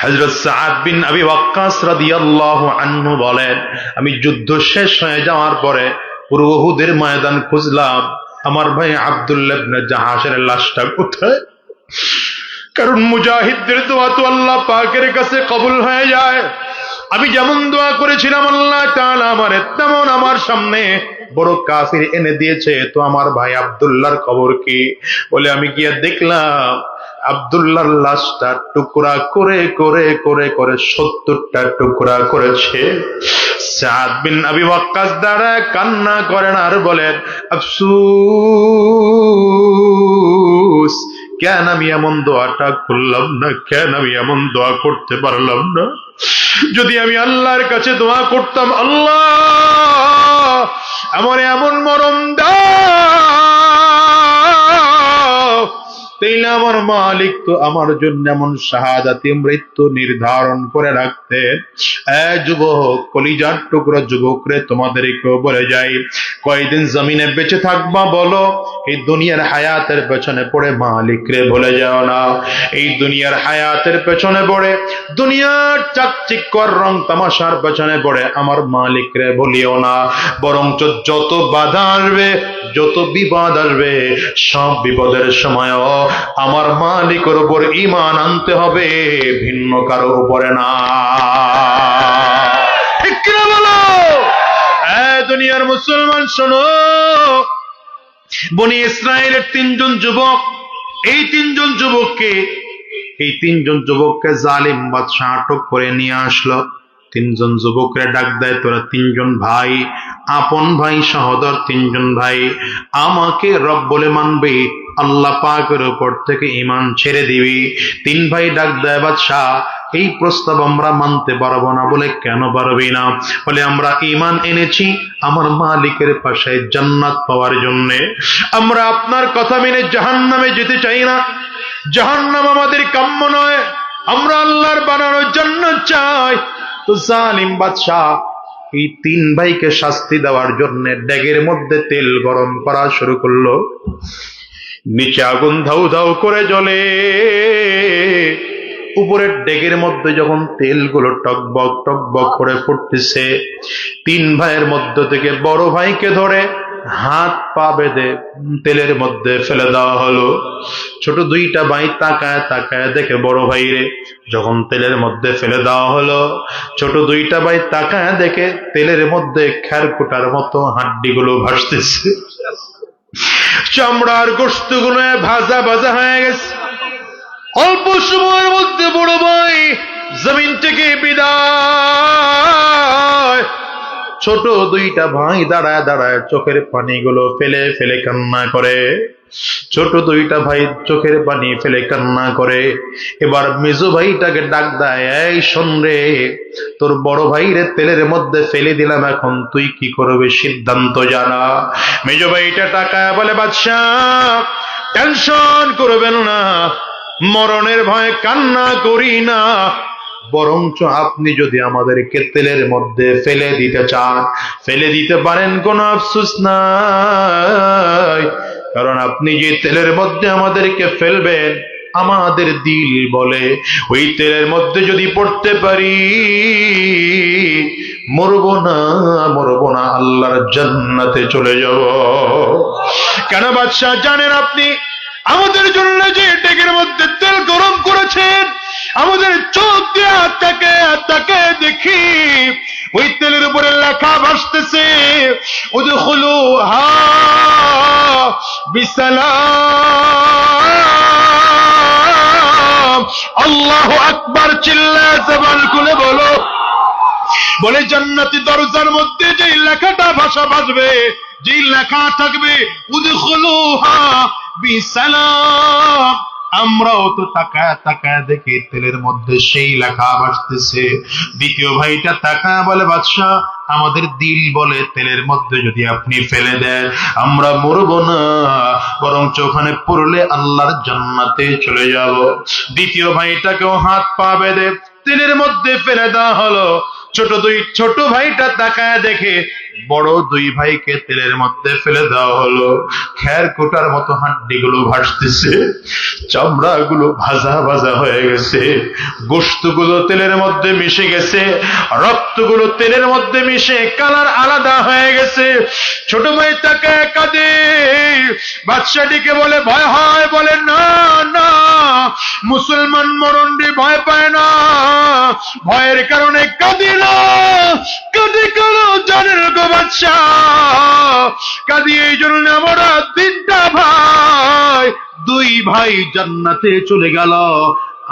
হযরত সাদ বিন আবি ওয়াক্কাস রাদিয়াল্লাহু আনহু বলেন, আমি যুদ্ধ শেষ হয়ে যাওয়ার পরে পুরো উহুদের ময়দান খুঁজলাম, আমার ভাই আব্দুল্লাহ ইবনে জাহাশের লাশটা কোথায়? কারণ মুজাহিদদের দোয়া তো আল্লাহ পাকের কাছে কবুল হয়ে যায়। আমি যেমন দোয়া করেছিলাম আল্লাহ তাআলা আমার তেমন আমার সামনে বড় কাফির এনে দিয়েছে, তো আমার ভাই আব্দুল্লাহর খবর কি? বলে আমি গিয়ে দেখলাম আব্দুল্লাহর লাশটা টুকরা করে করে করে করে 70টা টুকরা করেছে। সাদ বিন আবি ওয়াক্কাস দাঁড়ায় কান্না করেন আর বলেন আফসোস, কেন আমি এমন দোয়াটা করলাম না, কেন আমি এমন দোয়া করতে পারলাম না। যদি আমি আল্লাহর কাছে দোয়া করতাম আল্লাহ আমার এমন মরণ দাও, তাইলে আমার মালিক তো আমার জন্য এমন শাহাদাতি মৃত্যু নির্ধারণ করে রাখতেন। যুবক, কলিজার টুকরা যুবক রে, তোমাদেরকেও বলে যাই, কয়দিন জমিনে বেঁচে থাকবা বলো, এই দুনিয়ার হায়াতের পেছনে পড়ে মালিক রে ভুলে যাও না। এই দুনিয়ার হায়াতের পেছনে পড়ে, দুনিয়ার চাকচিক্যর রং তামাশার পেছনে পড়ে আমার মালিক রে ভুলিও না। বরঞ্চ যত বাধা আসবে, যত বিপদ আসবে, সব বিপদের সময়ও আমার মালিকের উপর ঈমান আনতে হবে, ভিন্ন কারো উপরে না। ঠিক কিনা বলো? দুনিয়ার মুসলমান শোনো, বনি ইসরায়েলের 3 জন যুবক, এই 3 জন যুবককে জালিম বাদশা আটক করে নিয়ে আসলো। 3 জন যুবকরে ডাক দেয়, তোরা 3 জন ভাই, আপন ভাই সহোদর 3 জন ভাই, আমাকে রব বলে মানবি, আল্লাহ পাকের উপর থেকে ঈমান ছেড়ে দিবি। 3 ভাই ডাক দেয়, বাদশা এই প্রস্তাব আমরা মানতে পারবো না। বলে কেন পারবি না? বলে আমরা ঈমান এনেছি আমার মালিকের পাশে জান্নাত পাওয়ার জন্য, আমরা আপনার কথা মেনে জাহান্নামে যেতে চাই না, জাহান্নাম আমাদের কাম্য নয়, আমরা আল্লাহর বানানো জান্নাত চাই। তো জালিম বাদশা এই 3 ভাইকে শাস্তি দেওয়ার জন্য ডেগের মধ্যে তেল গরম করা শুরু করলো। নিচে আগুন ধাউ ধাউ করে জ্বলে, উপরের ডেগের মধ্যে যখন তেলগুলো টকবক টকবক করে ফুটতেছে, 3 ভাইয়ের মধ্য থেকে বড় ভাইকে ধরে হাত পা বেঁধে তেলের মধ্যে ফেলে দেওয়া হলো। ছোট 2টা ভাই তাকায় তাকায় দেখে বড় ভাইরে যখন তেলের মধ্যে ফেলে দেওয়া হলো, ছোট 2টা ভাই তাকায় দেখে তেলের মধ্যে খেরকুটার মতো হাড্ডিগুলো ভাসতেছে, চামড়ার গোশতগুলো ভাজা ভাজা হয়ে গেছে। অল্প সময়ের মধ্যে বড় ভাই জমিন থেকে বিদায়, ছোট দুইটা ভাই দাঁড়ায় দাঁড়ায় চোখের পানিগুলো ফেলে ফেলে কান্না করে। ছোট দুইটা ভাই চোখের পানি ফেলে কান্না করে। এবার মেজো ভাইটাকে ডাক দেয়, এই শোন রে, তোর বড় ভাইরে তেলের মধ্যে ফেলে দিলাম, এখন তুই কি করবে সিদ্ধান্ত জানা। মেজো ভাইটা টাকায় বলে, বাদশাহ টেনশন করবেন না, মরণের ভয়ে কান্না করি না, বরঞ্চ আপনি যদি আমাদেরকে তেলের মধ্যে ফেলে দিতে চান ফেলে দিতে পারেন, কোনো আফসোস নাই, কারণ আপনি যে তেলের মধ্যে আমাদেরকে ফেলবেন আমাদের দিল বলে ওই তেলের মধ্যে যদি পড়তে পারি মরবো না, আল্লাহর জান্নাতে চলে যাব। কেন বাদশাহ জানেন আপনি আমাদের জন্য যে ডেকের মধ্যে তেল গরম করেছেন, আমাদের চোখ দিয়ে তাকে দেখি ওই তেলের উপরে লেখা ভাসতেছে, উদখুলুহা বিসালাম। আল্লাহু আকবার, চিল্লায়ে জবান খুলে বলো। বলে জান্নাতি দরজার মধ্যে যে লেখাটা ভাসবে, যে লেখা থাকবে উদখুলুহা বিসালাম, আমরাও তো তাকায় দেখি তেলের মধ্যে সেই লেখা ভাসতেছে। দ্বিতীয় ভাইটা তাকায় বলে, বাদশাহ আমাদের দিল বলে তেলের মধ্যে যদি আপনি ফেলে দেন আমরা মরবো না, বরঞ্চ ওখানে পড়লে আল্লাহর জান্নাতে চলে যাব। দ্বিতীয় ভাইটাকেও হাত পা বেঁধে তেলের মধ্যে ফেলে দেওয়া হলো। ছোট ভাইটা তাকায় দেখে বড় দুই ভাইকে তেলের মধ্যে ফেলে দেওয়া হলো। খের কোটার মতো হাড্ডিগুলো ভাসতেছে, চামড়াগুলো ভাজা ভাজা হয়ে গেছে, গোশতগুলো তেলের মধ্যে মিশে গেছে, রক্তগুলো তেলের মধ্যে মিশে কালার আলাদা হয়ে গেছে। ছোট ভাই তাকায় কাঁদে, বাদশাটিকে বলে ভয় হয়, বলে না না, মুসলমান মরণে ভয় পায় না, ভয়ের কারণে কাঁদি না, কাঁদি কেন জানেন গো বাদশাহ, কাঁদি এই জন্য আমরা তিনটা ভাই, দুই ভাই জান্নাতে চলে গেল,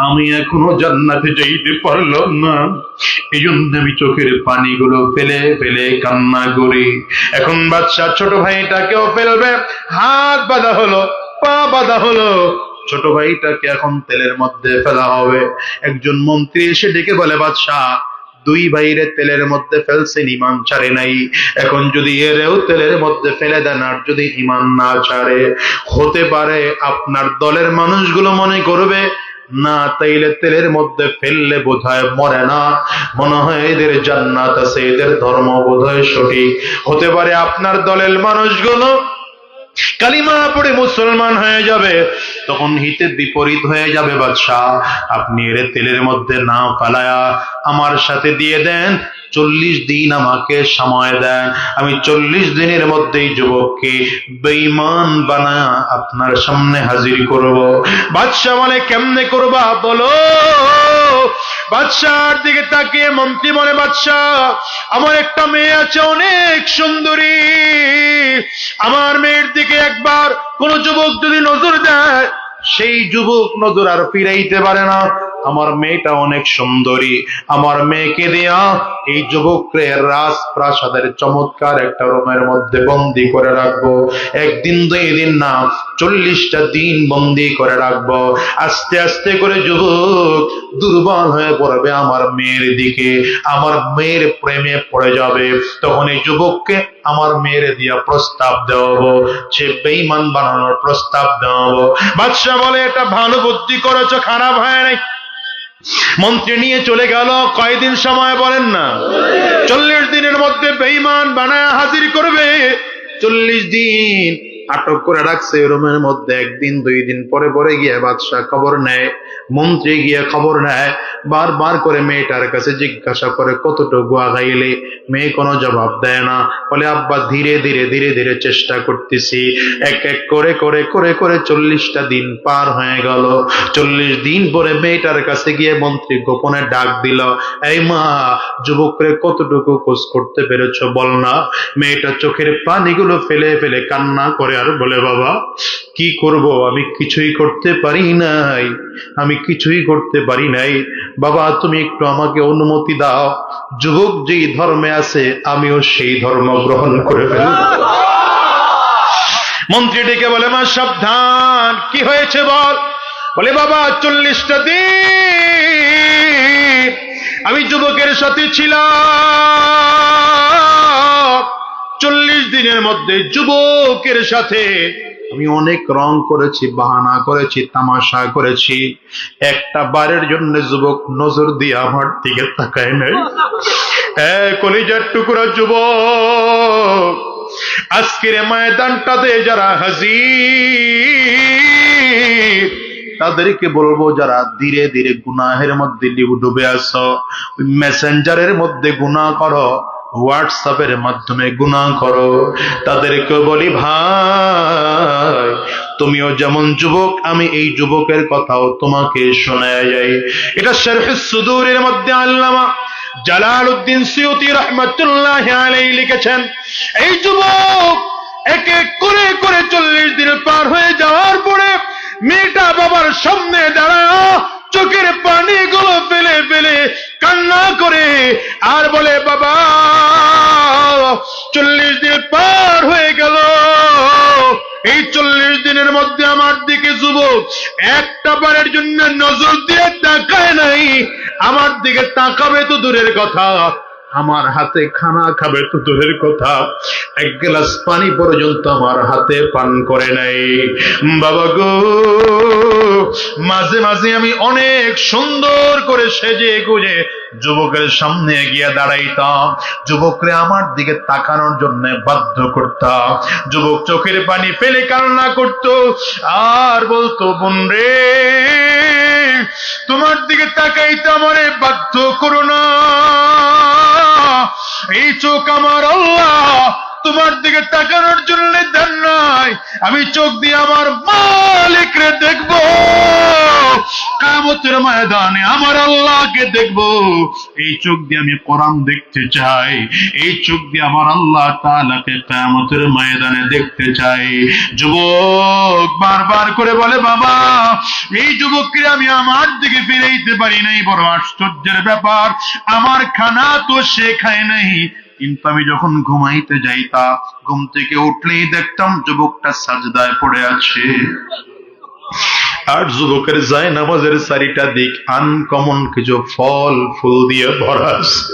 আমি এখনো জান্নাতে যাইতে পারলাম না, এই জন্য আমি চোখের পানিগুলো ফেলে ফেলে কান্না করি। এখন বাদশাহ ছোট ভাইটাকেও ফেলবে, হাত বাঁধা হলো, পা বাঁধা হলো, ছোট ভাইটাকে এখন তেলের মধ্যে ফেলা হবে। একজন মন্ত্রী এসে ডেকে বলে, বাদশাহ দুই ভাইরে তেলের মধ্যে ফেলছেন, ইমান ছাড়ে নাই, এখন যদি এরেও তেলের মধ্যে ফেলে দেন আর যদি ইমান না ছাড়ে, হতে পারে আপনার দলের মানুষগুলো মনে করবে না তাইলে তেলের মধ্যে ফেললে বোধহয় মরে না, মনে হয় এদের জান্নাত আছে, এদের ধর্ম বোধহয় সঠিক, হতে পারে আপনার দলের মানুষগুলো কালিমা পড়ে মুসলমান হয়ে যাবে, তখন হিতে বিপরীত হয়ে যাবে। বাদশাহ আপনি এর তেলের মধ্যে না ফালায়া আমার সাথে দিয়ে দেন, 40 দিন আমাকে সময় দেন, আমি 40 দিনের মধ্যেই যুবককে বেঈমান বানায়া আপনার সামনে হাজির করব। বাদশাহ বলে, কেমনে করবা বলো? বাদশাহর দিকে তাকিয়ে মন্ত্রী বলে, বাদশাহ আমার একটা মেয়ে আছে অনেক সুন্দরী, আমার মেয়ের দিকে একবার কোন যুবক যদি নজর দেয় সেই যুবক নজর আর ফিরাইতে পারে না, আমার মেয়েটা অনেক সুন্দরী, আমার মেয়েকে দিয়া এই যুবককে রাজপ্রাসাদের চমৎকার একটা রুমের মধ্যে বন্দি করে রাখবো, একদিন 2 দিন না 40টা দিন বন্দি করে রাখবো। আস্তে আস্তে করে যুবক দুর্বল হয়ে পড়বে আমার মেয়ের দিকে, আমার মেয়ের প্রেমে পড়ে যাবে, তখন এই যুবককে আমার মেয়ের দিয়া প্রস্তাব দেওয়াবো, সে বেঈমান বানানোর প্রস্তাব দেওয়াবো। বাদশাহ বলে, এটা ভালো বুদ্ধি করেছো, খারাপ হয় নাই। মন্ত্রী নিয়ে চলে গেল। কয়দিন সময় বলেন না? 40 দিনের মধ্যে বেঈমান বানায় হাজির করবে। 40 দিন আটক করে রাখছে রুমের মধ্যে। একদিন 2 দিন পরে পরে গিয়ে বাদশাহ খবর নেয়, মন্ত্রী গিয়ে খবর নেয়, বারবার করে মেয়েটার কাছে জিজ্ঞাসা করে কতটুকু আগাইলে, মেয়ে কোনো জবাব দেয় না। বলে, আব্বা ধীরে ধীরে ধীরে ধীরে চেষ্টা করতেছি, এক এক করে করে করে করে 40টা দিন পার হয়ে গেল। 40 দিন পরে মেয়েটার কাছে গিয়ে মন্ত্রী গোপনে ডাক দিল, এই মা, যুবকরে কতটুকু খোঁজ করতে পেরেছ বল না। মেয়েটা চোখের পানিগুলো ফেলে ফেলে কান্না করে আর বলে, বাবা কি করব, আমি কিছুই করতে পারি নাই, আমি কিছুই করতে পারি নাই। বাবা তুমি একটু আমাকে অনুমতি দাও, যুবক যেই ধর্মে আছে আমিও সেই ধর্ম গ্রহণ করে ফেলব। মন্ত্রী ডেকে বলে, মা সাবধান, কি হয়েছে বল। বলে, বাবা 40টা দিন আমি যুবকের সাথে ছিলাম, 40 দিনের মধ্যে যুবকের সাথে আমি অনেক রং করেছি, বাহানা করেছি, তামাশা করেছি, একটা বারের জন্য যুবক নজর দিয়ে আমার দিকে তাকায় নাই। কলিজার টুকরা যুবক, আজকের ময়দানটাতে যারা হাজির তাদেরকে বলবো, যারা ধীরে ধীরে গুনাহের মধ্যে ডুবে আছো, মেসেঞ্জারের মধ্যে গুনাহ করো, হোয়াটসঅ্যাপের মাধ্যমে গুনাহ করো, তাদেরকে বলি, ভাই তুমিও যেমন যুবক, আমি এই যুবকের কথাও তোমাকে শোনায়া যাই। এটা শরহুস সুদূরের মধ্যে আল্লামা জালালউদ্দিন সুয়ুতী রাহমাতুল্লাহি আলাইহি লিখেছেন, এই যুবক এক এক করে 40 দিন পার হয়ে যাওয়ার পরে মেয়েটা বাবার সামনে দাঁড়ায় চোখের পানিগুলো ফেলে ফেলে কান্না করে আর বলে, বাবা 40 দিন পার হয়ে গেল, এই 40 দিনের মধ্যে আমার দিকে যুবক একটা বারের জন্য নজর দিয়ে তাকায় নাই, আমার দিকে তাকাবে তো দূরের কথা, আমার হাতে খানা খাবে তো দূরের কথা, এক গ্লাস পানি পর্যন্ত আমার হাতে পান করে নাই। বাবা গো, মাঝে মাঝে আমি অনেক সুন্দর করে সেজে গুজে যুবকের সামনে গিয়ে দাঁড়াইতাম, যুবকরে আমার দিকে তাকানোর জন্য বাধ্য করতাম, যুবক চোখের পানি ফেলে কান্না করত আর বলতো, বোন রে তোমার দিকে তাকাইতে আমারে বাধ্য করো না, এই চোখ আমার আল্লাহ তোমার দিকে তাকানোর জন্য দেন নাই, আমি চোখ দিয়ে আমার মালিকরে দেখবো, কিয়ামতের ময়দানে আমার আল্লাহকে দেখবো, এই চোখ দিয়ে আমি কোরআন দেখতে চাই, এই চোখ দিয়ে আমার আল্লাহ তাআলাকে কিয়ামতের ময়দানে দেখতে চাই। যুবক বারবার করে বলে, বাবা এই যুবককে আমি আমার দিকে ফিরাইতে পারি নাই, বড় আশ্চর্যের ব্যাপার, আমার খানা তো সে খায় নাই, কিন্তু আমি যখন ঘুমাইতে যাইতাম ঘুম থেকে উঠলেই দেখতাম যুবকটা সাজদায় পড়ে আছে, আর যুবকের যায় নামাজের 4টা দিক আনকমন কিছু ফল ফুল দিয়ে ভরা আছে।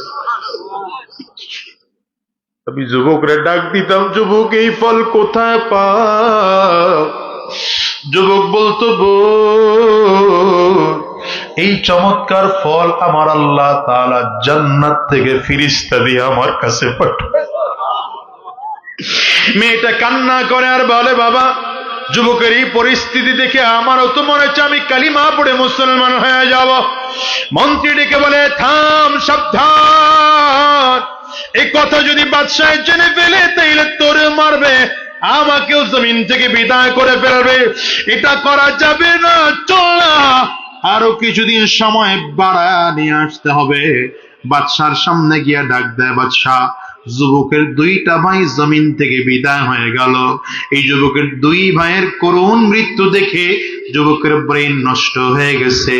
আমি যুবকরে ডাক দিতাম, যুবক এই ফল কোথায় পাও? যুবক বলতো, এই চমৎকার ফল আমার আল্লাহ তাআলা জান্নাত থেকে ফেরেশতা দিয়ে আমার কাছে পাঠায়। মেয়েটা কান্না করে আর বলে, বাবা যুবকের এই পরিস্থিতি দেখে আমারও তো মনে হচ্ছে আমি কালিমা পড়ে মুসলমান হয়ে যাব। মন্ত্রী ডেকে বলে, থাম, সাবধান, এই কথা যদি বাদশাহ জেনে ফেলে তাইলে তোরে মারবে, আমাকেও জমিন থেকে বিদায় করে ফেলবে, এটা করা যাবে না, চল না, আরো কিছুদিন সময় বাড়ায় নিয়ে আসতে হবে। বাদশার সামনে গিয়া ডাক দেয়, বাদশাহ যুবকের 2টা ভাই জমিন থেকে বিদায় হয়ে গেল, এই যুবকের 2 ভাইয়ের করুণ মৃত্যু দেখে যুবকের ব্রেন নষ্ট হয়ে গেছে,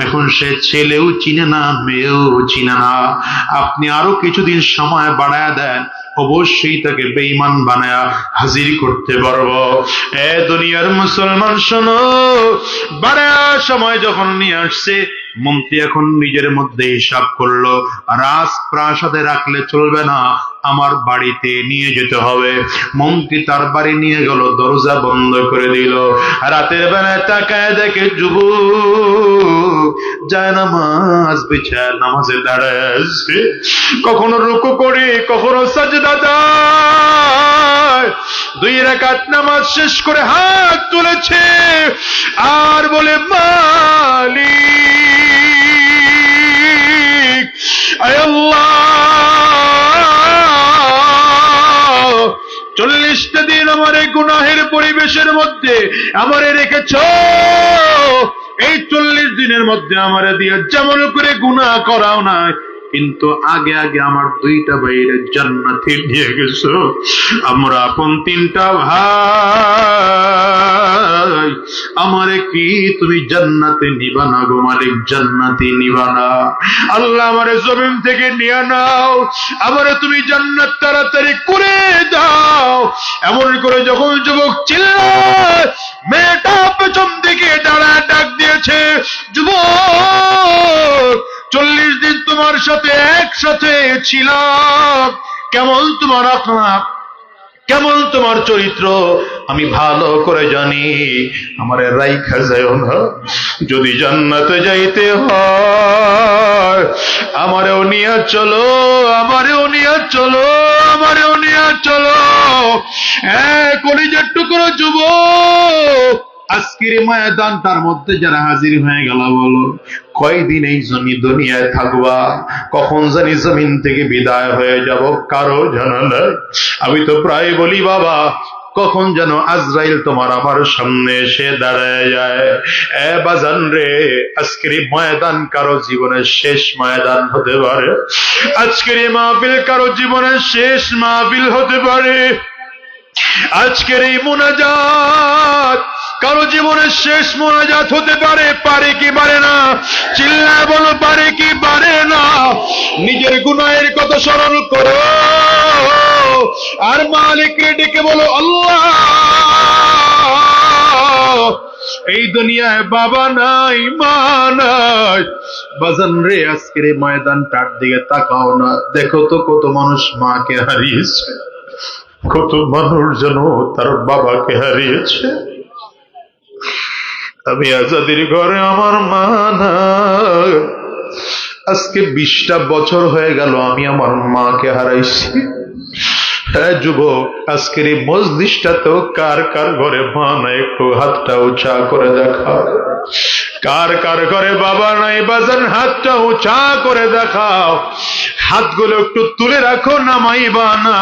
এখন সে ছেলেও চিনে না, মেয়েও চিনে না, আপনি আরো কিছুদিন সময় বাড়ায় দেন, অবশ্যই তাকে বেঈমান বানায়া হাজির করতে পারবো। এ দুনিয়ার মুসলমান শোনো, বাড়ায়া সময় যখন নিয়ে আসছে, মন্ত্রী এখন নিজের মধ্যে হিসাব করলো, রাজপ্রাসাদে রাখলে চলবে না, আমার বাড়িতে নিয়ে যেতে হবে। মন্ত্রী তার বাড়ি নিয়ে গেল, দরজা বন্ধ করে দিল, রাতের বেলায় তাকায় দেখে যুবক যায় নামাজ বিছায় নামাজে দাঁড়ায় আছে, কখনো রুকু করে কখনো সাজদা দেয়, 2 রাকাত নামাজ শেষ করে হাত তুলেছে আর বলে, মালিক আয় আল্লাহ, 40টা দিন আমার এই গুনাহের পরিবেশের মধ্যে আমারে রেখেছ, এই 40 দিনের মধ্যে আমারে দিয়ে যেমন করে গুনাহ করাও না, কিন্তু আগে আগে আমার দুইটা ভাইয়ের জান্নাতে নিয়ে গেছো। আমরা আপন তিনটা ভাই, আমারে কি তুমি জান্নাতে নিবা না গো মালিক? জান্নাতে নিবা না? আল্লাহ আমারে জমিন থেকে নিয়ে নাও, আমারে তুমি জান্নাত তাড়াতাড়ি করে দাও। এমন করে যখন যুবক চিল্লায়, মেয়েটা পেছন দিকে দাঁড়ায় ডাক দিয়েছে, যুবক 40 দিন তোমার সাথে একসাথে ছিলাম, কেমন তোমার আখলাক, কেমন তোমার চরিত্র আমি ভালো করে জানি, আমারে রাইখা যাও না। যদি জান্নাতে যাইতে হয় আমারেও নিয়ে চলো, আমারেও নিয়ে চলো, আমারেও নিয়ে চলো। কলিজার টুকরো যুবক, আজকের ময়দানটার মধ্যে যারা হাজির হয়ে গেল, বলো কয়দিন এই জমি দুনিয়ায় থাকবা? কখন জানি জমিন থেকে বিদায় হয়ে যাব, কারো জানা নাই। আমি তো প্রায় বলি বাবা, কখন যেন আজরাইল তোমার আমার সামনে এসে দাঁড়ায় যায়। বাজান রে, আজকের এই ময়দান কারো জীবনের শেষ ময়দান হতে পারে। আজকের এই মাহফিল কারো জীবনের শেষ মাহফিল হতে পারে। আজকের এই মুনাজাত কারো জীবনের শেষ মোনাজাত হতে পারে। পারে কি পারে না? চিল্লায় বলো, পারে কি পারে না? নিজের গুনাহের কথা স্মরণ করো আর মালিককে ডেকে বলো, আল্লাহ, এই দুনিয়ায় বাবা নাই, মা নাই। বাজান রে, আজকের এই ময়দানটার দিকে তাকাও না, দেখো তো কত মানুষ মাকে হারিয়েছে, কত মানুষ যেন তার বাবাকে হারিয়েছে। আমি আজাদির ঘরে, আমার মা নাই। আজকে 20টা বছর হয়ে গেল আমি আমার মাকে হারাইছি। হ্যাঁ যুবক, আজকের এই মজলিসটাতেও কার কার ঘরে মা নাই? একটু হাতটা উঁচা করে দেখাও। কার কার ঘরে বাবা নাই? বাজান হাতটা উঁচা করে দেখাও। হাতগুলো একটু তুলে রাখো, নামাইবা না।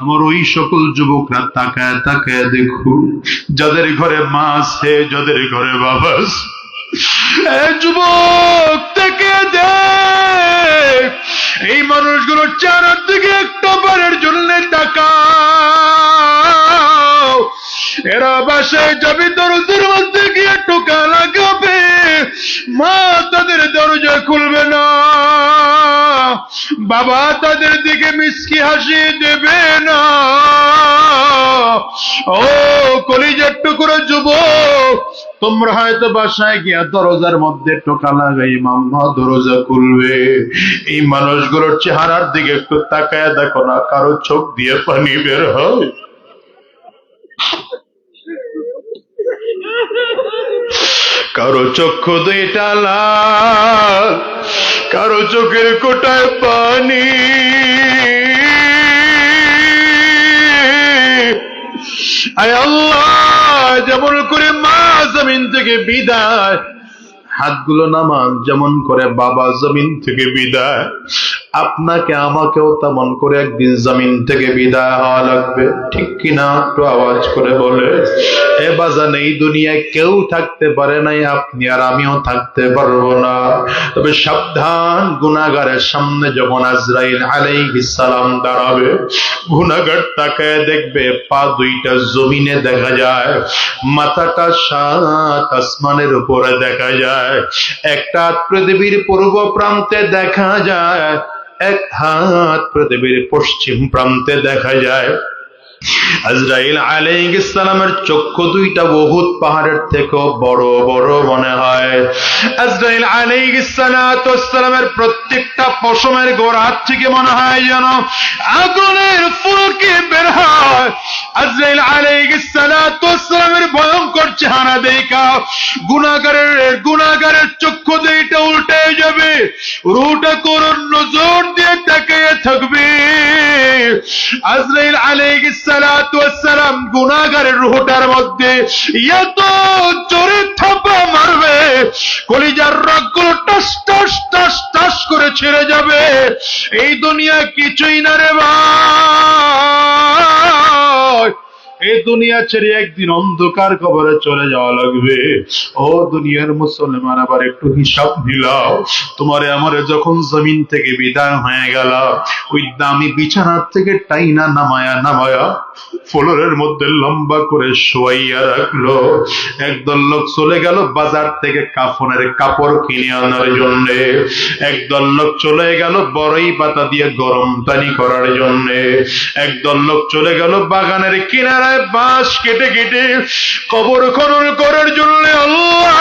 আমার ওই সকল যুবকরা তাকায় তাকায় দেখো, যাদের ঘরে মা আছে, যাদের ঘরে বাবা আছে। যুবক থেকে দেখ, এই মানুষগুলোর চেহারার দিকে একটা বারের জন্য তাকাও। এরা বাসায় যাবে, দরজার মধ্যে গিয়ে টোকা লাগাবে, মা তাদের দরজা খুলবে না, বাবা তাদের দিকে মিষ্টি হাসি দেবে না। ও কলিজার টুকরো যুবক, তোমরা হয়তো বাসায় গিয়া দরজার মধ্যে টোকা লাগাই, মাম্মা দরজা খুলবে। এই মানুষগুলোর চেহারার দিকে একটু তাকায় দেখো না, কারো চোখ দিয়ে পানি বের হয়? কারো চক্ষু দুইটা লাল, কারো চোখের কোটায় পানি। আয় আল্লাহ, যেমন করে মা জমিন থেকে বিদায়, হাতগুলো নামান, যেমন করে বাবা জমিন থেকে বিদায়, আপনাকে আমাকেও তেমন করে একদিন জমিন থেকে বিদায় হওয়া লাগবে। ঠিক কিনা? একটু আওয়াজ করে বলে। এ বাজান, এই দুনিয়ায় কেউ থাকতে পারে নাই, আপনি আর আমিও থাকতে পারবো না। তবে সাবধান, গুনাহগারের সামনে যখন আজরাইল আলাইহিস সালাম দাঁড়াবে, গুনাহগার তাকায় দেখবে পা দুইটা জমিনে দেখা যায়, মাথাটা 7 আসমানের উপরে দেখা যায়, একটা পৃথিবীর পূর্ব প্রান্তে দেখা যায়, এক হাত পৃথিবীর পশ্চিম প্রান্তে দেখা যায়। আজরাইল আলাইহিস সালামের চক্ষু দুইটা উহুদ পাহাড়ের থেকেও বড় বড় মনে হয়। আজরাইল আলাইহিস সালামের প্রত্যেকটা পশমের গোড়া থেকে মনে হয় যেন আগুনের ফুলকি বের হয়। আজরাইল আলাইহিস সালামের ভয়ঙ্কর চেহারা দেখা গুনাহগারের চক্ষু দুইটা উল্টে যাবে, রুটা করুন নজর দিয়ে তাকিয়ে থাকবে। আজরাইল আলাইহিস সালাম গুনাহগারের রূহটার মধ্যে এত জোরে থাপা মারবে, কলিজার রগগুলো টাস টাস টাস টাস করে ছেড়ে যাবে। এই দুনিয়া কিছুই না রে ভাই, এই দুনিয়া ছেড়ে একদিন অন্ধকার কবরে চলে যাওয়া লাগবে। ও দুনিয়ার মুসলমান, আবার একটু হিসাব দিলাও। তোমারে আমারে যখন জমিন থেকে বিদায় হয়ে গেল, ওই দামি বিছানার থেকে টাইনা নামায়া ফ্লোরের মধ্যে লম্বা করে শোয়াইয়া রাখলো। একদল লোক চলে গেল বাজার থেকে কাফনের কাপড় কিনে আনার জন্য, একদল লোক চলে গেল বড়ই পাতা দিয়ে গরম পানি করার জন্য, একদল লোক চলে গেল বাগানের কিনারায় বাঁশ কেটে কেটে কবর খনন করার জন্য। আল্লাহ,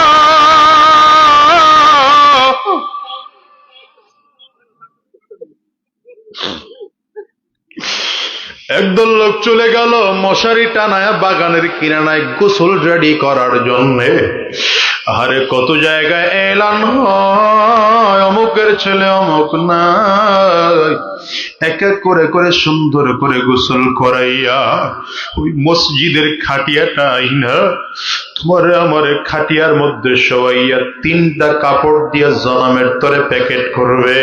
একদল লোক চলে গেল মশারি টানায় বাগানের কিনারায় গোসল রেডি করার জন্য। আরে কত জায়গায় এলান হয়, অমুকের ছেলে অমুক নাই, এক এক করে করে সুন্দর করে গোসল করাইয়া ওই মসজিদের খাটিয়াটাই না তোমারে আমারে খাটিয়ার মধ্যে শোয়াইয়া 3টা কাপড় দিয়ে জনমের তরে প্যাকেট করবে।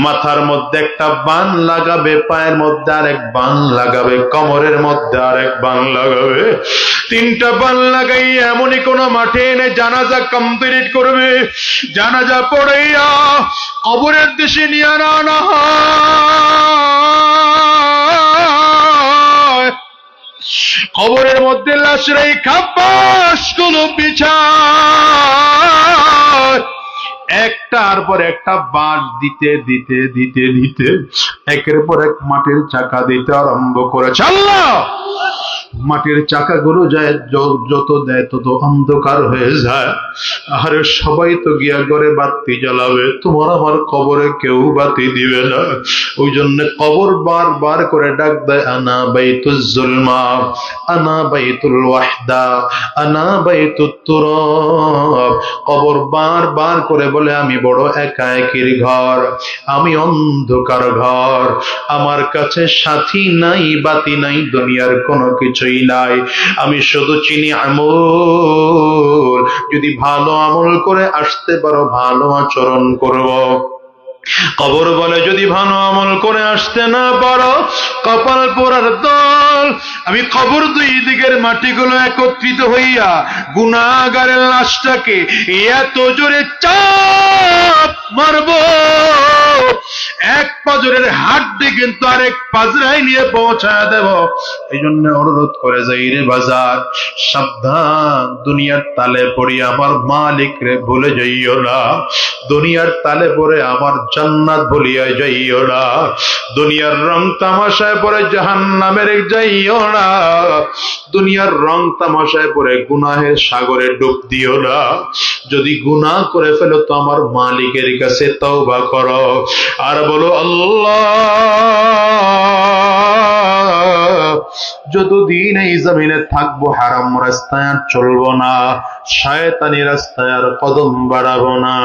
মাথার মধ্যে একটা বান লাগাবে, পায়ের মধ্যে আরেক বান লাগাবে, কোমরের মধ্যে আরেক বান লাগাবে। 3টা বান লাগাইয়া এমনই কোন মাঠে এনে জানাজা কমপ্লিট করবে। জানাজা পড়াইয়া কবরের দেশে নিয়ে আনা হয়। কবরের মধ্যে লাশ রেখা বাঁশগুলো বিছায়, একটার পর একটা বাঁশ দিতে দিতে দিতে দিতে একের পর এক মাটির চাকা দিতে আরম্ভ করেছে। আল্লাহ, মাটির চাকাগুলো যায় যত দেয় তত অন্ধকার হয়ে যায়। আরে সবাই তো গিয়া ঘরে বাতি জ্বালাবে, তোমার আমার কবরে কেউ বাতি দিবে না। ওই জন্য কবর বারবার করে ডাক দেয়, আনা বাইতুল জুলমা, আনা বাইতুল ওয়াহদা, আনা বাইতুত তুরাব। কবর বারবার করে বলে, আমি বড় একাকির ঘর, আমি অন্ধকার ঘর, আমার কাছে সাথী নাই, বাতি নাই, দুনিয়ার কোনো কিছুই নাই, আমি শুধু চিনি আমল। যদি ভালো আমল করে আসতে পারো ভালো আচরণ করব। কবর বলে, যদি ভালো আমল করে আসতে না পারো কপাল পোড়ার দল। আমি কবর দুই দিকের মাটিগুলো একত্রিত হইয়া গুনাহগারের লাশটাকে এত জোরে চাপ মারব, এক পাজরের হাড্ডি কিন্তু আরেক পাজরায় নিয়ে পৌঁছায় দেব। এই জন্য অনুরোধ করে যাই রে বাজার, সাবধান, দুনিয়ার তালে পড়ি আমার মালিক রে ভুলে যাইও না। দুনিয়ার তালে পড়ে আমার জান্নাত ভুলিয়া যাইও না। দুনিয়ার রং তামাশায় পড়ে জাহান্নামের যাইও না। দুনিয়ার রং তামাশায় পড়ে গুনাহের সাগরে ডুব দিও না। যদি গুনাহ করে ফেলো তো আমার মালিকের কাছে তওবা করো আর বলো, আল্লাহ, যতদিন এই জমিনে থাকবো হারাম রাস্তায় আর চলবো না, শয়তানি রাস্তায় আর কদম বাড়াবো না,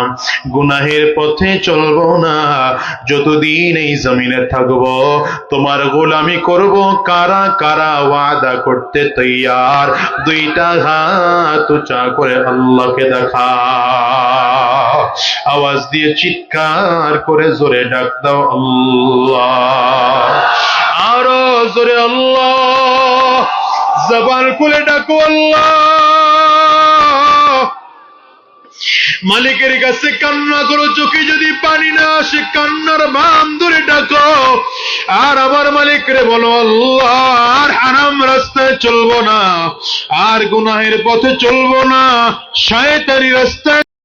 গুনাহের পথে চলবো না। যতদিন এই জমিনে থাকবো তোমার গোলামি করব। কারা কারা ওয়াদা করতে তৈয়ার? 2টা হাত উঁচা করে আল্লাহকে দেখা, আওয়াজ দিয়ে চিৎকার করে জোরে ডাক দাও, আল্লাহ। আরো জোরে আল্লাহ, জবান খুলে ডাকো আল্লাহ। মালিকের কাছে কান্না করো, চোখে যদি পানি না আসে কান্নার বাম ধরে ডাকো আর আমার মালিক রে বলো, আল্লাহ, আর হারাম রাস্তায় চলবো না, আর গুনাহের পথে চলবো না, শয়তানি রাস্তায়